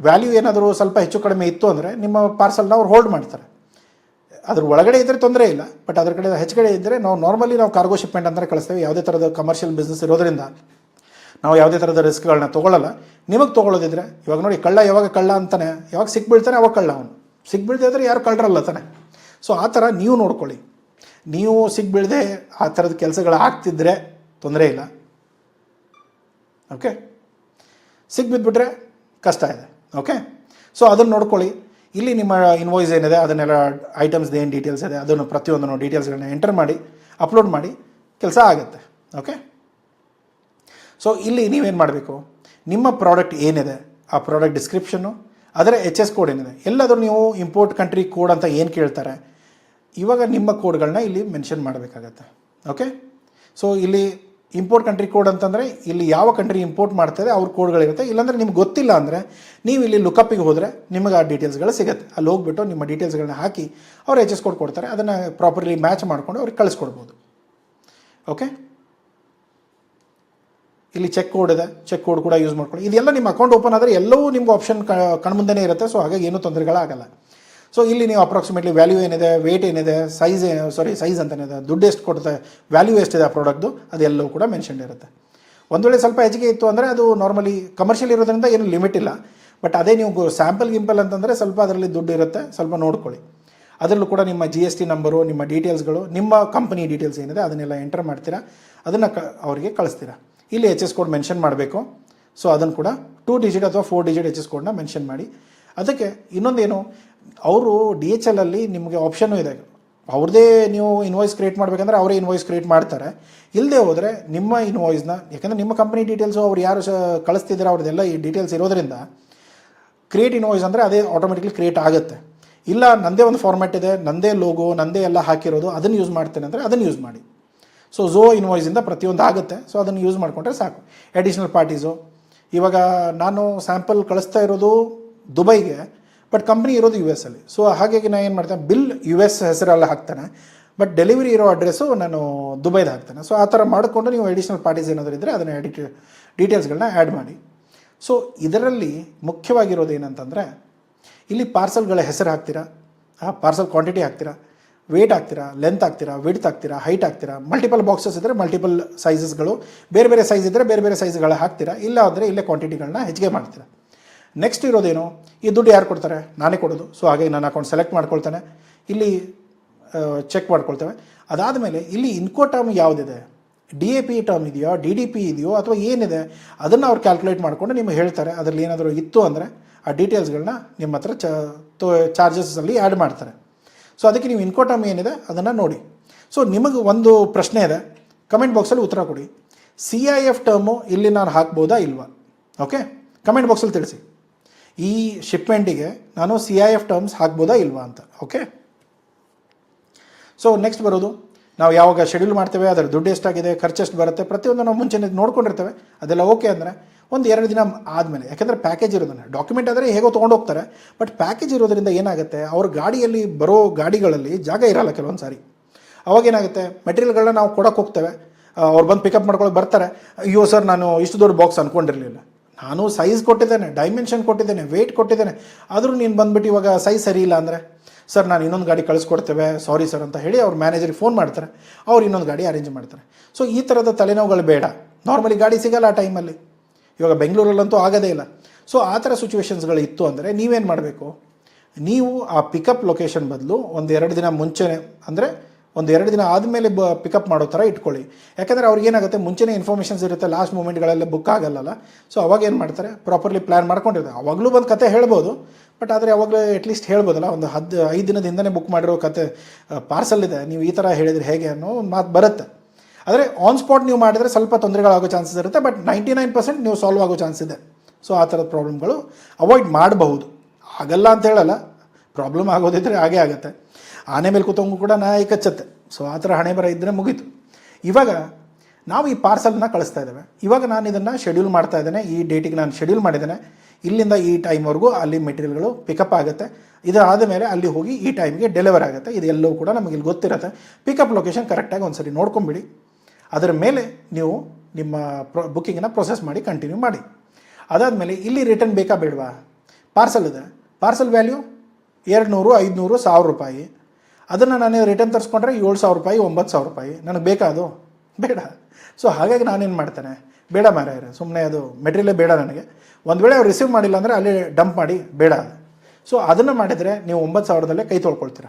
ವ್ಯಾಲ್ಯೂ ಏನಾದರೂ ಸ್ವಲ್ಪ ಹೆಚ್ಚು ಕಡಿಮೆ ಇತ್ತು ಅಂದರೆ ನಿಮ್ಮ ಪಾರ್ಸಲ್ನ ಅವ್ರು ಹೋಲ್ಡ್ ಮಾಡ್ತಾರೆ. ಅದ್ರ ಒಳಗಡೆ ಇದ್ದರೆ ತೊಂದರೆ ಇಲ್ಲ, ಬಟ್ ಅದ್ರ ಕಡೆ ಹೆಚ್ಚುಗಡೆ ಇದ್ದರೆ ನಾವು ನಾರ್ಮಲಿ ನಾವು ಕಾರ್ಗೋ ಶಿಪ್ಮೆಂಟ್ ಅಂತಲೇ ಕಳಿಸ್ತೇವೆ. ಯಾವುದೇ ಥರದ ಕಮರ್ಷಿಯಲ್ ಬಿಸ್ನೆಸ್ ಇರೋದ್ರಿಂದ ನಾವು ಯಾವುದೇ ಥರದ ರಿಸ್ಕ್ಗಳನ್ನ ತೊಗೊಳ್ಳಲ್ಲ. ನಿಮಗೆ ತೊಗೊಳ್ಳೋದಿದ್ರೆ ಇವಾಗ ನೋಡಿ, ಕಳ್ಳ ಯಾವಾಗ ಕಳ್ಳ ಅಂತಾನೆ, ಯಾವಾಗ ಸಿಕ್ಬೀಳ್ತಾನೆ ಅವಾಗ ಕಳ್ಳ ಅವನು. ಸಿಕ್ಬೀಳ್ದಿದ್ರೆ ಯಾರು ಕಳ್ಳರಲ್ಲ ತಾನೆ. ಸೊ ಆ ಥರ ನೀವು ನೋಡ್ಕೊಳ್ಳಿ. ನೀವು ಸಿಕ್ಬೀಳದೆ ಆ ಥರದ ಕೆಲಸಗಳು ಆಗ್ತಿದ್ರೆ ತೊಂದರೆ ಇಲ್ಲ. ಓಕೆ, ಸಿಕ್ಬಿದ್ಬಿಟ್ರೆ ಕಷ್ಟ ಇದೆ. ಓಕೆ, ಸೊ ಅದನ್ನು ನೋಡ್ಕೊಳ್ಳಿ. ಇಲ್ಲಿ ನಿಮ್ಮ ಇನ್ವಾಯ್ಸ್ ಏನಿದೆ ಅದನ್ನೆಲ್ಲ ಐಟಮ್ಸ್ದು ಏನು ಡೀಟೇಲ್ಸ್ ಇದೆ ಅದನ್ನು ಪ್ರತಿಯೊಂದನ್ನು ಡೀಟೇಲ್ಸ್ಗಳನ್ನ ಎಂಟರ್ ಮಾಡಿ ಅಪ್ಲೋಡ್ ಮಾಡಿ ಕೆಲಸ ಆಗುತ್ತೆ. ಓಕೆ, ಸೊ ಇಲ್ಲಿ ನೀವೇನು ಮಾಡಬೇಕು, ನಿಮ್ಮ ಪ್ರಾಡಕ್ಟ್ ಏನಿದೆ ಆ ಪ್ರಾಡಕ್ಟ್ ಡಿಸ್ಕ್ರಿಪ್ಷನ್ನು, ಅದರ HS ಕೋಡ್ ಏನಿದೆ, ಎಲ್ಲಾದರೂ ನೀವು ಇಂಪೋರ್ಟ್ ಕಂಟ್ರಿ ಕೋಡ್ ಅಂತ ಏನು ಕೇಳ್ತಾರೆ, ಇವಾಗ ನಿಮ್ಮ ಕೋಡ್ಗಳನ್ನ ಇಲ್ಲಿ ಮೆನ್ಷನ್ ಮಾಡಬೇಕಾಗತ್ತೆ. ಓಕೆ, ಸೊ ಇಲ್ಲಿ ಇಂಪೋರ್ಟ್ ಕಂಟ್ರಿ ಕೋಡ್ ಅಂತಂದರೆ ಇಲ್ಲಿ ಯಾವ ಕಂಟ್ರಿ ಇಂಪೋರ್ಟ್ ಮಾಡ್ತಾರೆ ಅವ್ರ ಕೋಡ್ಗಳಿರುತ್ತೆ. ಇಲ್ಲಾಂದರೆ ನಿಮ್ಗೆ ಗೊತ್ತಿಲ್ಲ ಅಂದರೆ ನೀವು ಇಲ್ಲಿ ಲುಕಪ್ಪಿಗೆ ಹೋದರೆ ನಿಮಗೆ ಆ ಡೀಟೇಲ್ಸ್ಗಳು ಸಿಗುತ್ತೆ. ಅಲ್ಲಿ ಹೋಗ್ಬಿಟ್ಟು ನಿಮ್ಮ ಡೀಟೇಲ್ಸ್ಗಳನ್ನ ಹಾಕಿ ಅವ್ರು HS ಕೋಡ್ ಕೊಡ್ತಾರೆ, ಅದನ್ನು ಪ್ರಾಪರ್ಲಿ ಮ್ಯಾಚ್ ಮಾಡಿಕೊಂಡು ಅವ್ರಿಗೆ ಕಳಿಸ್ಕೊಡ್ಬೋದು. ಓಕೆ, ಇಲ್ಲಿ ಚೆಕ್ ಕೋಡ್ ಇದೆ, ಚೆಕ್ ಕೋಡ್ ಕೂಡ ಯೂಸ್ ಮಾಡ್ಕೊಳ್ಳಿ. ಇದೆಲ್ಲ ನಿಮ್ಮ ಅಕೌಂಟ್ ಓಪನ್ ಆದರೆ ಎಲ್ಲವೂ ನಿಮ್ಗೆ ಆಪ್ಷನ್ ಕಣ್ಮುಂದೆನೇ ಇರುತ್ತೆ. ಸೊ ಹಾಗಾಗಿ ಏನೂ ತೊಂದರೆಗಳಾಗಲ್ಲ. ಸೊ ಇಲ್ಲಿ ನೀವು ಅಪ್ರಾಕ್ಸಿಮೇಟ್ಲಿ ವ್ಯಾಲ್ಯೂ ಏನಿದೆ, ವೇಟ್ ಏನಿದೆ, ಸೈಜ್ ಅಂತೇನಿದೆ, ದುಡ್ಡು ಎಷ್ಟು ಕೊಡುತ್ತೆ, ವ್ಯಾಲ್ಯೂ ಎಷ್ಟಿದೆ ಆ ಪ್ರಾಡಕ್ಟ್ದು, ಅದೆಲ್ಲವೂ ಕೂಡ ಮೆನ್ಷನ್ ಇರುತ್ತೆ. ಒಂದು ವೇಳೆ ಸ್ವಲ್ಪ ಹೆಚ್ಚಿಗೆ ಇತ್ತು ಅಂದರೆ ಅದು ನಾರ್ಮಲಿ ಕಮರ್ಷಿಯಲ್ ಇರೋದ್ರಿಂದ ಏನು ಲಿಮಿಟ್ ಇಲ್ಲ. ಬಟ್ ಅದೇ ನೀವು ಸ್ಯಾಂಪಲ್ ಗಿಂಪಲ್ ಅಂತಂದರೆ ಸ್ವಲ್ಪ ಅದರಲ್ಲಿ ದುಡ್ಡು ಇರುತ್ತೆ, ಸ್ವಲ್ಪ ನೋಡ್ಕೊಳ್ಳಿ. ಅದರಲ್ಲೂ ಕೂಡ ನಿಮ್ಮ GST ನಂಬರು, ನಿಮ್ಮ ಡೀಟೇಲ್ಸ್ಗಳು, ನಿಮ್ಮ ಕಂಪನಿ ಡೀಟೇಲ್ಸ್ ಏನಿದೆ ಅದನ್ನೆಲ್ಲ ಎಂಟರ್ ಮಾಡ್ತೀರಾ, ಅದನ್ನು ಅವರಿಗೆ ಕಳಿಸ್ತೀರಾ. ಇಲ್ಲಿ ಎಚ್ ಎಸ್ ಕೋಡ್ ಮೆನ್ಷನ್ ಮಾಡಬೇಕು. ಸೊ ಅದನ್ನು ಕೂಡ 2 ಡಿಜಿಟ್ ಅಥವಾ 4 ಡಿಜಿಟ್ ಎಚ್ ಎಸ್ ಕೋಡ್ನ ಮೆನ್ಷನ್ ಮಾಡಿ. ಅದಕ್ಕೆ ಇನ್ನೊಂದೇನು, ಅವರು DHL ಅಲ್ಲಿ ನಿಮಗೆ ಆಪ್ಷನ್ನು ಇದೆ, ಅವ್ರದ್ದೇ ನೀವು ಇನ್ವಾಯ್ಸ್ ಕ್ರಿಯೇಟ್ ಮಾಡಬೇಕಂದ್ರೆ ಅವರೇ ಇನ್ವಾಯ್ಸ್ ಕ್ರಿಯೇಟ್ ಮಾಡ್ತಾರೆ. ಇಲ್ಲದೆ ಹೋದರೆ ನಿಮ್ಮ ಇನ್ವಾಯ್ಸ್ನ, ಯಾಕಂದರೆ ನಿಮ್ಮ ಕಂಪ್ನಿ ಡೀಟೇಲ್ಸು ಅವ್ರು ಯಾರು ಕಳಿಸ್ತಿದ್ದಾರೆ ಅವ್ರದ್ದೆಲ್ಲ ಈ ಡೀಟೇಲ್ಸ್ ಇರೋದ್ರಿಂದ ಕ್ರಿಯೇಟ್ ಇನ್ವಾಯ್ಸ್ ಅಂದರೆ ಅದೇ ಆಟೋಮೆಟಿಕ್ಲಿ ಕ್ರಿಯೇಟ್ ಆಗುತ್ತೆ. ಇಲ್ಲ ನನ್ನದೇ ಒಂದು ಫಾರ್ಮ್ಯಾಟ್ ಇದೆ, ನನ್ನದೇ ಲೋಗೋ, ನನ್ನದೇ ಎಲ್ಲ ಹಾಕಿರೋದು, ಅದನ್ನು ಯೂಸ್ ಮಾಡ್ತೇನೆ ಅಂದರೆ ಅದನ್ನು ಯೂಸ್ ಮಾಡಿ. ಸೊ ಝೋ ಇನ್ವಾಯ್ಸಿಂದ ಪ್ರತಿಯೊಂದು ಆಗುತ್ತೆ. ಸೊ ಅದನ್ನು ಯೂಸ್ ಮಾಡಿಕೊಂಡ್ರೆ ಸಾಕು. ಅಡಿಷ್ನಲ್ ಪಾರ್ಟೀಸು, ಇವಾಗ ನಾನು ಸ್ಯಾಂಪಲ್ ಕಳಿಸ್ತಾ ಇರೋದು ದುಬೈಗೆ, ಬಟ್ ಕಂಪ್ನಿ ಇರೋದು US ಅಲ್ಲಿ. ಸೊ ಹಾಗಾಗಿ ನಾನು ಏನು ಮಾಡ್ತೇನೆ, ಬಿಲ್ US ಹೆಸರೆಲ್ಲ ಹಾಕ್ತಾನೆ, ಬಟ್ ಡೆಲಿವರಿ ಇರೋ ಅಡ್ರೆಸ್ಸು ನಾನು ದುಬೈದು ಹಾಕ್ತೇನೆ. ಸೊ ಆ ಥರ ಮಾಡಿಕೊಂಡು ನೀವು ಅಡಿಷ್ನಲ್ ಪಾರ್ಟೀಸ್ ಏನಾದರೂ ಇದ್ದರೆ ಅದನ್ನು ಡೀಟೇಲ್ಸ್ಗಳನ್ನ ಆ್ಯಡ್ ಮಾಡಿ. ಸೊ ಇದರಲ್ಲಿ ಮುಖ್ಯವಾಗಿರೋದು ಏನಂತಂದರೆ, ಇಲ್ಲಿ ಪಾರ್ಸಲ್ಗಳ ಹೆಸರು ಹಾಕ್ತೀರಾ, ಪಾರ್ಸಲ್ ಕ್ವಾಂಟಿಟಿ ಹಾಕ್ತೀರಾ, ವೇಟ್ ಹಾಕ್ತೀರಾ, ಲೆಂತ್ ಹಾಕ್ತೀರಾ, ವಿಡ್ತ್ ಹಾಕ್ತೀರಾ, ಹೈಟ್ ಹಾಕ್ತೀರಾ, ಮಲ್ಟಿಪಲ್ ಬಾಕ್ಸಸ್ ಇದ್ದರೆ ಮಲ್ಟಿಪಲ್ ಸೈಜಸ್ಗಳು, ಬೇರೆ ಬೇರೆ ಸೈಜ್ ಇದ್ದರೆ ಬೇರೆ ಬೇರೆ ಸೈಜ್ಗಳು ಹಾಕ್ತೀರಾ, ಇಲ್ಲ ಅಂದರೆ ಇಲ್ಲೇ ಕ್ವಾಂಟಿಟಿಗಳನ್ನ ಹೆಚ್ಚಿಗೆ ಮಾಡ್ತೀರಾ. ನೆಕ್ಸ್ಟ್ ಇರೋದೇನು, ಈ ದುಡ್ಡು ಯಾರು ಕೊಡ್ತಾರೆ, ನಾನೇ ಕೊಡೋದು. ಸೊ ಹಾಗಾಗಿ ನಾನು ಅಕೌಂಟ್ ಸೆಲೆಕ್ಟ್ ಮಾಡ್ಕೊಳ್ತೇನೆ, ಇಲ್ಲಿ ಚೆಕ್ ಮಾಡ್ಕೊಳ್ತೇವೆ. ಅದಾದಮೇಲೆ ಇಲ್ಲಿ ಇನ್ಕೋ ಟರ್ಮ್ ಯಾವುದಿದೆ, DAP ಟರ್ಮ್ ಇದೆಯೋ, DDP ಇದೆಯೋ ಅಥವಾ ಏನಿದೆ, ಅದನ್ನು ಅವ್ರು ಕ್ಯಾಲ್ಕುಲೇಟ್ ಮಾಡಿಕೊಂಡು ನಿಮಗೆ ಹೇಳ್ತಾರೆ. ಅದರಲ್ಲಿ ಏನಾದರೂ ಇತ್ತು ಅಂದರೆ ಆ ಡೀಟೇಲ್ಸ್ಗಳನ್ನ ನಿಮ್ಮ ಹತ್ರ ಚಾರ್ಜಸಲ್ಲಿ ಆ್ಯಡ್ ಮಾಡ್ತಾರೆ. ಸೊ ಅದಕ್ಕೆ ನೀವು ಇನ್ಕೋ ಟರ್ಮ್ ಏನಿದೆ ಅದನ್ನು ನೋಡಿ. ಸೊ ನಿಮಗೆ ಒಂದು ಪ್ರಶ್ನೆ ಇದೆ, ಕಮೆಂಟ್ ಬಾಕ್ಸಲ್ಲಿ ಉತ್ತರ ಕೊಡಿ. CIF ಟರ್ಮು ಇಲ್ಲಿ ನಾನು ಹಾಕ್ಬೋದಾ ಇಲ್ವಾ? ಓಕೆ, ಕಮೆಂಟ್ ಬಾಕ್ಸಲ್ಲಿ ತಿಳಿಸಿ. ಈ ಶಿಪ್ಮೆಂಟಿಗೆ ನಾನು CIF ಟರ್ಮ್ಸ್ ಹಾಕ್ಬೋದಾ ಇಲ್ವಾ ಅಂತ. ಓಕೆ, ಸೊ ನೆಕ್ಸ್ಟ್ ಬರೋದು, ನಾವು ಯಾವಾಗ ಶೆಡ್ಯೂಲ್ ಮಾಡ್ತೇವೆ, ಅದರ ದುಡ್ಡು ಎಷ್ಟಾಗಿದೆ, ಖರ್ಚು ಎಷ್ಟು ಬರುತ್ತೆ, ಪ್ರತಿಯೊಂದು ನಾವು ಮುಂಚೆನೇ ನೋಡ್ಕೊಂಡಿರ್ತೇವೆ. ಅದೆಲ್ಲ ಓಕೆ ಅಂದರೆ 1-2 ದಿನ ಆದಮೇಲೆ, ಯಾಕೆಂದರೆ ಪ್ಯಾಕೇಜ್ ಇರೋದನ್ನು, ಡಾಕ್ಯುಮೆಂಟ್ ಆದರೆ ಹೇಗೋ ತೊಗೊಂಡು ಹೋಗ್ತಾರೆ, ಬಟ್ ಪ್ಯಾಕೇಜ್ ಇರೋದ್ರಿಂದ ಏನಾಗುತ್ತೆ, ಅವ್ರ ಗಾಡಿಯಲ್ಲಿ ಬರೋ ಗಾಡಿಗಳಲ್ಲಿ ಜಾಗ ಇರಲ್ಲ ಕೆಲವೊಂದು ಸಾರಿ. ಅವಾಗೇನಾಗುತ್ತೆ, ಮೆಟೀರಿಯಲ್ಗಳನ್ನ ನಾವು ಕೊಡೋಕೆ ಹೋಗ್ತೇವೆ, ಅವ್ರು ಬಂದು ಪಿಕಪ್ ಮಾಡ್ಕೊಳ್ಳೋಕೆ ಬರ್ತಾರೆ. ಅಯ್ಯೋ ಸರ್, ನಾನು ಇಷ್ಟು ದೊಡ್ಡ ಬಾಕ್ಸ್ ಅಂದ್ಕೊಂಡಿರಲಿಲ್ಲ, ನಾನು ಸೈಜ್ ಕೊಟ್ಟಿದ್ದೇನೆ, ಡೈಮೆನ್ಷನ್ ಕೊಟ್ಟಿದ್ದೇನೆ, ವೆಯ್ಟ್ ಕೊಟ್ಟಿದ್ದೇನೆ, ಆದರೂ ನೀನು ಬಂದುಬಿಟ್ಟು ಇವಾಗ ಸೈಜ್ ಸರಿ ಇಲ್ಲ ಅಂದರೆ, ಸರ್ ನಾನು ಇನ್ನೊಂದು ಗಾಡಿ ಕಳಿಸ್ಕೊಡ್ತೇವೆ, ಸಾರಿ ಸರ್ ಅಂತ ಹೇಳಿ ಅವ್ರ ಮ್ಯಾನೇಜರಿಗೆ ಫೋನ್ ಮಾಡ್ತಾರೆ, ಅವ್ರು ಇನ್ನೊಂದು ಗಾಡಿ ಅರೇಂಜ್ ಮಾಡ್ತಾರೆ. ಸೊ ಈ ಥರದ ತಲೆನೋವುಗಳು ಬೇಡ. ನಾರ್ಮಲಿ ಗಾಡಿ ಸಿಗಲ್ಲ ಆ ಟೈಮಲ್ಲಿ, ಇವಾಗ ಬೆಂಗಳೂರಲ್ಲಂತೂ ಆಗೋದೇ ಇಲ್ಲ. ಸೊ ಆ ಥರ ಸಿಚುವೇಶನ್ಸ್ಗಳು ಇತ್ತು ಅಂದರೆ ನೀವೇನು ಮಾಡಬೇಕು, ನೀವು ಆ ಪಿಕಪ್ ಲೊಕೇಶನ್ ಬದಲು 1-2 ದಿನ ಮುಂಚೆನೇ, ಅಂದರೆ 1-2 ದಿನ ಆದಮೇಲೆ ಪಿಕಪ್ ಮಾಡೋ ಥರ ಇಟ್ಕೊಳ್ಳಿ. ಯಾಕಂದರೆ ಅವ್ರಿಗೇನಾಗುತ್ತೆ, ಮುಂಚೆನೇ ಇನ್ಫಾರ್ಮೇಷನ್ಸ್ ಇರುತ್ತೆ, ಲಾಸ್ಟ್ ಮೂಮೆಂಟ್ಗಳೆಲ್ಲ ಬುಕ್ ಆಗಲ್ಲ. ಸೊ ಅವಾಗ ಏನು ಮಾಡ್ತಾರೆ, ಪ್ರಾಪರ್ಲಿ ಪ್ಲ್ಯಾನ್ ಮಾಡ್ಕೊಂಡಿರ್ತಾರೆ. ಅವಾಗಲೂ ಬಂದು ಕತೆ ಹೇಳ್ಬೋದು, ಬಟ್ ಆದರೆ ಅವಾಗಲೇ ಅಟ್ಲೀಸ್ಟ್ ಹೇಳ್ಬೋದಲ್ಲ, ಒಂದು 5 ದಿನದ ಹಿಂದನೇ ಬುಕ್ ಮಾಡಿರೋ ಕತೆ ಪಾರ್ಸಲ್ ಇದೆ, ನೀವು ಈ ಥರ ಹೇಳಿದರೆ ಹೇಗೆ ಅನ್ನೋ ಒಂದು ಮಾತು ಬರುತ್ತೆ. ಆದರೆ ಆನ್ ಸ್ಪಾಟ್ ನೀವು ಮಾಡಿದರೆ ಸ್ವಲ್ಪ ತೊಂದರೆಗಳಾಗೋ ಚಾನ್ಸಸ್ ಇರುತ್ತೆ, ಬಟ್ 99% ನೀವು ಸಾಲ್ವ್ ಆಗೋ ಚಾನ್ಸ್ ಇದೆ. ಸೊ ಆ ಥರದ ಪ್ರಾಬ್ಲಮ್ಗಳು ಅವಾಯ್ಡ್ ಮಾಡಬಹುದು. ಆಗಲ್ಲ ಅಂತ ಹೇಳಲ್ಲ, ಪ್ರಾಬ್ಲಮ್ ಆಗೋದಿದ್ದರೆ ಹಾಗೇ ಆಗುತ್ತೆ. ಆನೆ ಮೇಲೆ ಕೂತಂಗೂ ಕೂಡ ನಾಯಿ ಕಚ್ಚತ್ತೆ. ಸೊ ಆ ಥರ ಹಣೆ ಬರ ಇದ್ದರೆ ಮುಗೀತು. ಇವಾಗ ನಾವು ಈ ಪಾರ್ಸಲ್ನ ಕಳಿಸ್ತಾ ಇದ್ದೇವೆ. ಇವಾಗ ನಾನು ಇದನ್ನು ಶೆಡ್ಯೂಲ್ ಮಾಡ್ತಾ ಇದ್ದೇನೆ, ಈ ಡೇಟಿಗೆ ನಾನು ಶೆಡ್ಯೂಲ್ ಮಾಡಿದ್ದೇನೆ, ಇಲ್ಲಿಂದ ಈ ಟೈಮ್ವರೆಗೂ ಅಲ್ಲಿ ಮೆಟೀರಿಯಲ್ಗಳು ಪಿಕಪ್ ಆಗುತ್ತೆ, ಇದಾದ ಮೇಲೆ ಅಲ್ಲಿ ಹೋಗಿ ಈ ಟೈಮ್ಗೆ ಡೆಲಿವರ್ ಆಗುತ್ತೆ. ಇದೆಲ್ಲವೂ ಕೂಡ ನಮಗೆ ಇಲ್ಲಿ ಗೊತ್ತಿರುತ್ತೆ. ಪಿಕಪ್ ಲೊಕೇಶನ್ ಕರೆಕ್ಟಾಗಿ ಒಂದು ಸರಿ ನೋಡ್ಕೊಂಬಿಡಿ. ಅದರ ಮೇಲೆ ನೀವು ನಿಮ್ಮ ಬುಕ್ಕಿಂಗನ್ನು ಪ್ರೊಸೆಸ್ ಮಾಡಿ ಕಂಟಿನ್ಯೂ ಮಾಡಿ. ಅದಾದಮೇಲೆ ಇಲ್ಲಿ ರಿಟರ್ನ್ ಬೇಕಾ ಬೇಡವಾ? ಪಾರ್ಸಲ್ ಇದೆ, ಪಾರ್ಸಲ್ ವ್ಯಾಲ್ಯೂ 200, 500, 1000 ರೂಪಾಯಿ. ಅದನ್ನು ನಾನು ರಿಟರ್ನ್ ತರಿಸ್ಕೊಂಡ್ರೆ 7,000 ರೂಪಾಯಿ, 9,000 ರೂಪಾಯಿ. ನನಗೆ ಬೇಕಾ ಅದು? ಬೇಡ. ಸೊ ಹಾಗಾಗಿ ನಾನೇನು ಮಾಡ್ತೇನೆ, ಬೇಡ ಮಾರಾಯರೆ, ಸುಮ್ಮನೆ ಅದು ಮೆಟೀರಿಯಲೇ ಬೇಡ ನನಗೆ. ಒಂದು ವೇಳೆ ಅವ್ರು ರಿಸೀವ್ ಮಾಡಿಲ್ಲ ಅಂದರೆ ಅಲ್ಲಿ ಡಂಪ್ ಮಾಡಿ, ಬೇಡ ಅದು. ಸೊ ಅದನ್ನು ಮಾಡಿದರೆ ನೀವು 9,000ದಲ್ಲೇ ಕೈ ತೊಳ್ಕೊಳ್ತೀರ.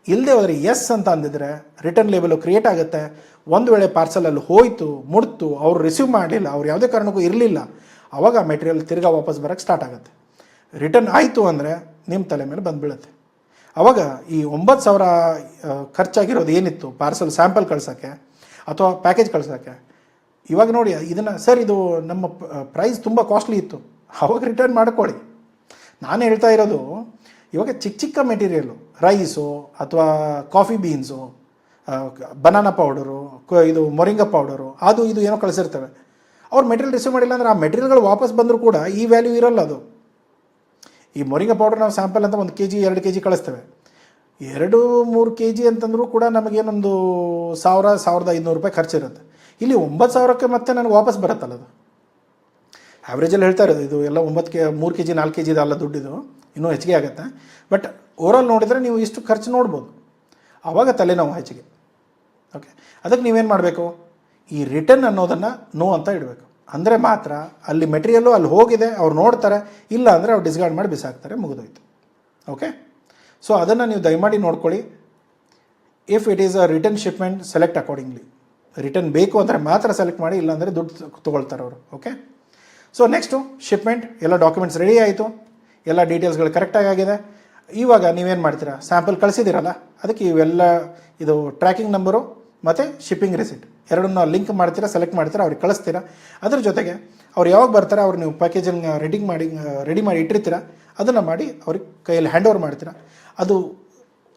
ಇಲ್ಲದೆ ಹೋದರೆ ಎಸ್ ಅಂತ ಅಂದಿದ್ರೆ ರಿಟರ್ನ್ ಲೇಬಲು ಕ್ರಿಯೇಟ್ ಆಗುತ್ತೆ. ಒಂದು ವೇಳೆ ಪಾರ್ಸಲಲ್ಲಿ ಹೋಯಿತು, ಮುಡ್ತು, ಅವ್ರು ರಿಸೀವ್ ಮಾಡಲಿಲ್ಲ, ಅವ್ರು ಯಾವುದೇ ಕಾರಣಕ್ಕೂ ಇರಲಿಲ್ಲ, ಆವಾಗ ಮೆಟೀರಿಯಲ್ ತಿರ್ಗಾ ವಾಪಸ್ ಬರೋಕ್ಕೆ ಸ್ಟಾರ್ಟ್ ಆಗುತ್ತೆ. ರಿಟರ್ನ್ ಆಯಿತು ಅಂದರೆ ನಿಮ್ಮ ತಲೆ ಮೇಲೆ ಬಂದುಬೀಳುತ್ತೆ. ಆವಾಗ ಈ 9,000 ಖರ್ಚಾಗಿರೋದು ಏನಿತ್ತು ಪಾರ್ಸಲ್ ಸ್ಯಾಂಪಲ್ ಕಳ್ಸೋಕ್ಕೆ ಅಥವಾ ಪ್ಯಾಕೇಜ್ ಕಳ್ಸೋಕ್ಕೆ, ಇವಾಗ ನೋಡಿ ಇದನ್ನು ಸರ್ ಇದು ನಮ್ಮ ಪ್ರೈಸ್ ತುಂಬ ಕಾಸ್ಟ್ಲಿ ಇತ್ತು, ಆವಾಗ ರಿಟರ್ನ್ ಮಾಡ್ಕೊಳ್ಳಿ. ನಾನು ಹೇಳ್ತಾ ಇರೋದು ಇವಾಗ ಚಿಕ್ಕ ಚಿಕ್ಕ ಮೆಟೀರಿಯಲ್ಲು, ರೈಸು ಅಥವಾ ಕಾಫಿ ಬೀನ್ಸು, ಬನಾನಾ ಪೌಡರು, ಇದು ಮೊರಿಂಗಾ ಪೌಡರು, ಅದು ಇದು ಏನೋ ಕಳಿಸಿರ್ತವೆ. ಅವ್ರು ಮೆಟೀರಿಯಲ್ ರಿಸೀವ್ ಮಾಡಿಲ್ಲ ಅಂದರೆ ಆ ಮೆಟೀರಿಯಲ್ಗಳು ವಾಪಸ್ ಬಂದರೂ ಕೂಡ ಈ ವ್ಯಾಲ್ಯೂ ಇರೋಲ್ಲ. ಅದು ಈ ಮೊರಿಂಗಾ ಪೌಡರ್ ನಾವು ಸ್ಯಾಂಪಲ್ ಅಂತ 1 kg 2 kg ಕಳಿಸ್ತೇವೆ. 2-3 kg ಅಂತಂದರೂ ಕೂಡ ನಮಗೇನೊಂದು 1,000-1,500 ರೂಪಾಯಿ ಖರ್ಚಿರುತ್ತೆ. ಇಲ್ಲಿ 9,000ಕ್ಕೆ ಮತ್ತೆ ನನಗೆ ವಾಪಸ್ ಬರುತ್ತಲ್ಲ ಅದು. ಆ್ಯಾವ್ರೇಜಲ್ಲಿ ಹೇಳ್ತಾ ಇರೋದು ಇದು ಎಲ್ಲ 3 kg 4 kg ಇದಲ್ಲ ದುಡ್ಡಿದು, ಇನ್ನೂ ಹೆಚ್ಚಿಗೆ ಆಗುತ್ತೆ. ಬಟ್ ಓವರಾಲ್ ನೋಡಿದರೆ ನೀವು ಇಷ್ಟು ಖರ್ಚು ನೋಡ್ಬೋದು. ಆವಾಗ ತಲೆನೋವು ಹೆಚ್ಚಿಗೆ. ಓಕೆ, ಅದಕ್ಕೆ ನೀವೇನು ಮಾಡಬೇಕು, ಈ ರಿಟರ್ನ್ ಅನ್ನೋದನ್ನು ನೋ ಅಂತ ಇಡಬೇಕು. ಅಂದರೆ ಮಾತ್ರ ಅಲ್ಲಿ ಮೆಟೀರಿಯಲ್ಲು ಅಲ್ಲಿ ಹೋಗಿದೆ, ಅವ್ರು ನೋಡ್ತಾರೆ, ಇಲ್ಲ ಅಂದರೆ ಅವ್ರು ಡಿಸ್ಕಾರ್ಡ್ ಮಾಡಿ ಬಿಸಾಕ್ತಾರೆ, ಮುಗಿದೋಯ್ತು. ಓಕೆ, ಸೊ ಅದನ್ನು ನೀವು ದಯಮಾಡಿ ನೋಡ್ಕೊಳ್ಳಿ. If it is a return shipment, select accordingly. Return ಬೇಕು ಅಂದರೆ ಮಾತ್ರ ಸೆಲೆಕ್ಟ್ ಮಾಡಿ, ಇಲ್ಲಾಂದರೆ ದುಡ್ಡು ತೊಗೊಳ್ತಾರೆ ಅವರು. Okay, so next shipment. ಎಲ್ಲ ಡಾಕ್ಯುಮೆಂಟ್ಸ್ ರೆಡಿ ಆಯಿತು, ಎಲ್ಲ ಡೀಟೇಲ್ಸ್ಗಳು ಕರೆಕ್ಟಾಗಿ ಆಗಿದೆ. ಇವಾಗ ನೀವೇನು ಮಾಡ್ತೀರಾ, ಸ್ಯಾಂಪಲ್ ಕಳಿಸಿದ್ದೀರಲ್ಲ, ಅದಕ್ಕೆ ಇವೆಲ್ಲ ಇದು ಟ್ರ್ಯಾಕಿಂಗ್ ನಂಬರು ಮತ್ತು ಶಿಪ್ಪಿಂಗ್ ರಿಸಿಟ್ ಎರಡನ್ನ ಲಿಂಕ್ ಮಾಡ್ತೀರಾ, ಸೆಲೆಕ್ಟ್ ಮಾಡ್ತೀರಾ, ಅವ್ರಿಗೆ ಕಳಿಸ್ತೀರಾ. ಅದ್ರ ಜೊತೆಗೆ ಅವ್ರು ಯಾವಾಗ ಬರ್ತಾರೆ ಅವ್ರು ನೀವು ಪ್ಯಾಕೇಜನ್ನು ರೆಡಿ ಮಾಡಿ ಇಟ್ಟಿರ್ತೀರ, ಅದನ್ನು ಮಾಡಿ ಅವ್ರಿಗೆ ಕೈಯಲ್ಲಿ ಹ್ಯಾಂಡ್ ಓವರ್ ಮಾಡ್ತೀರಾ. ಅದು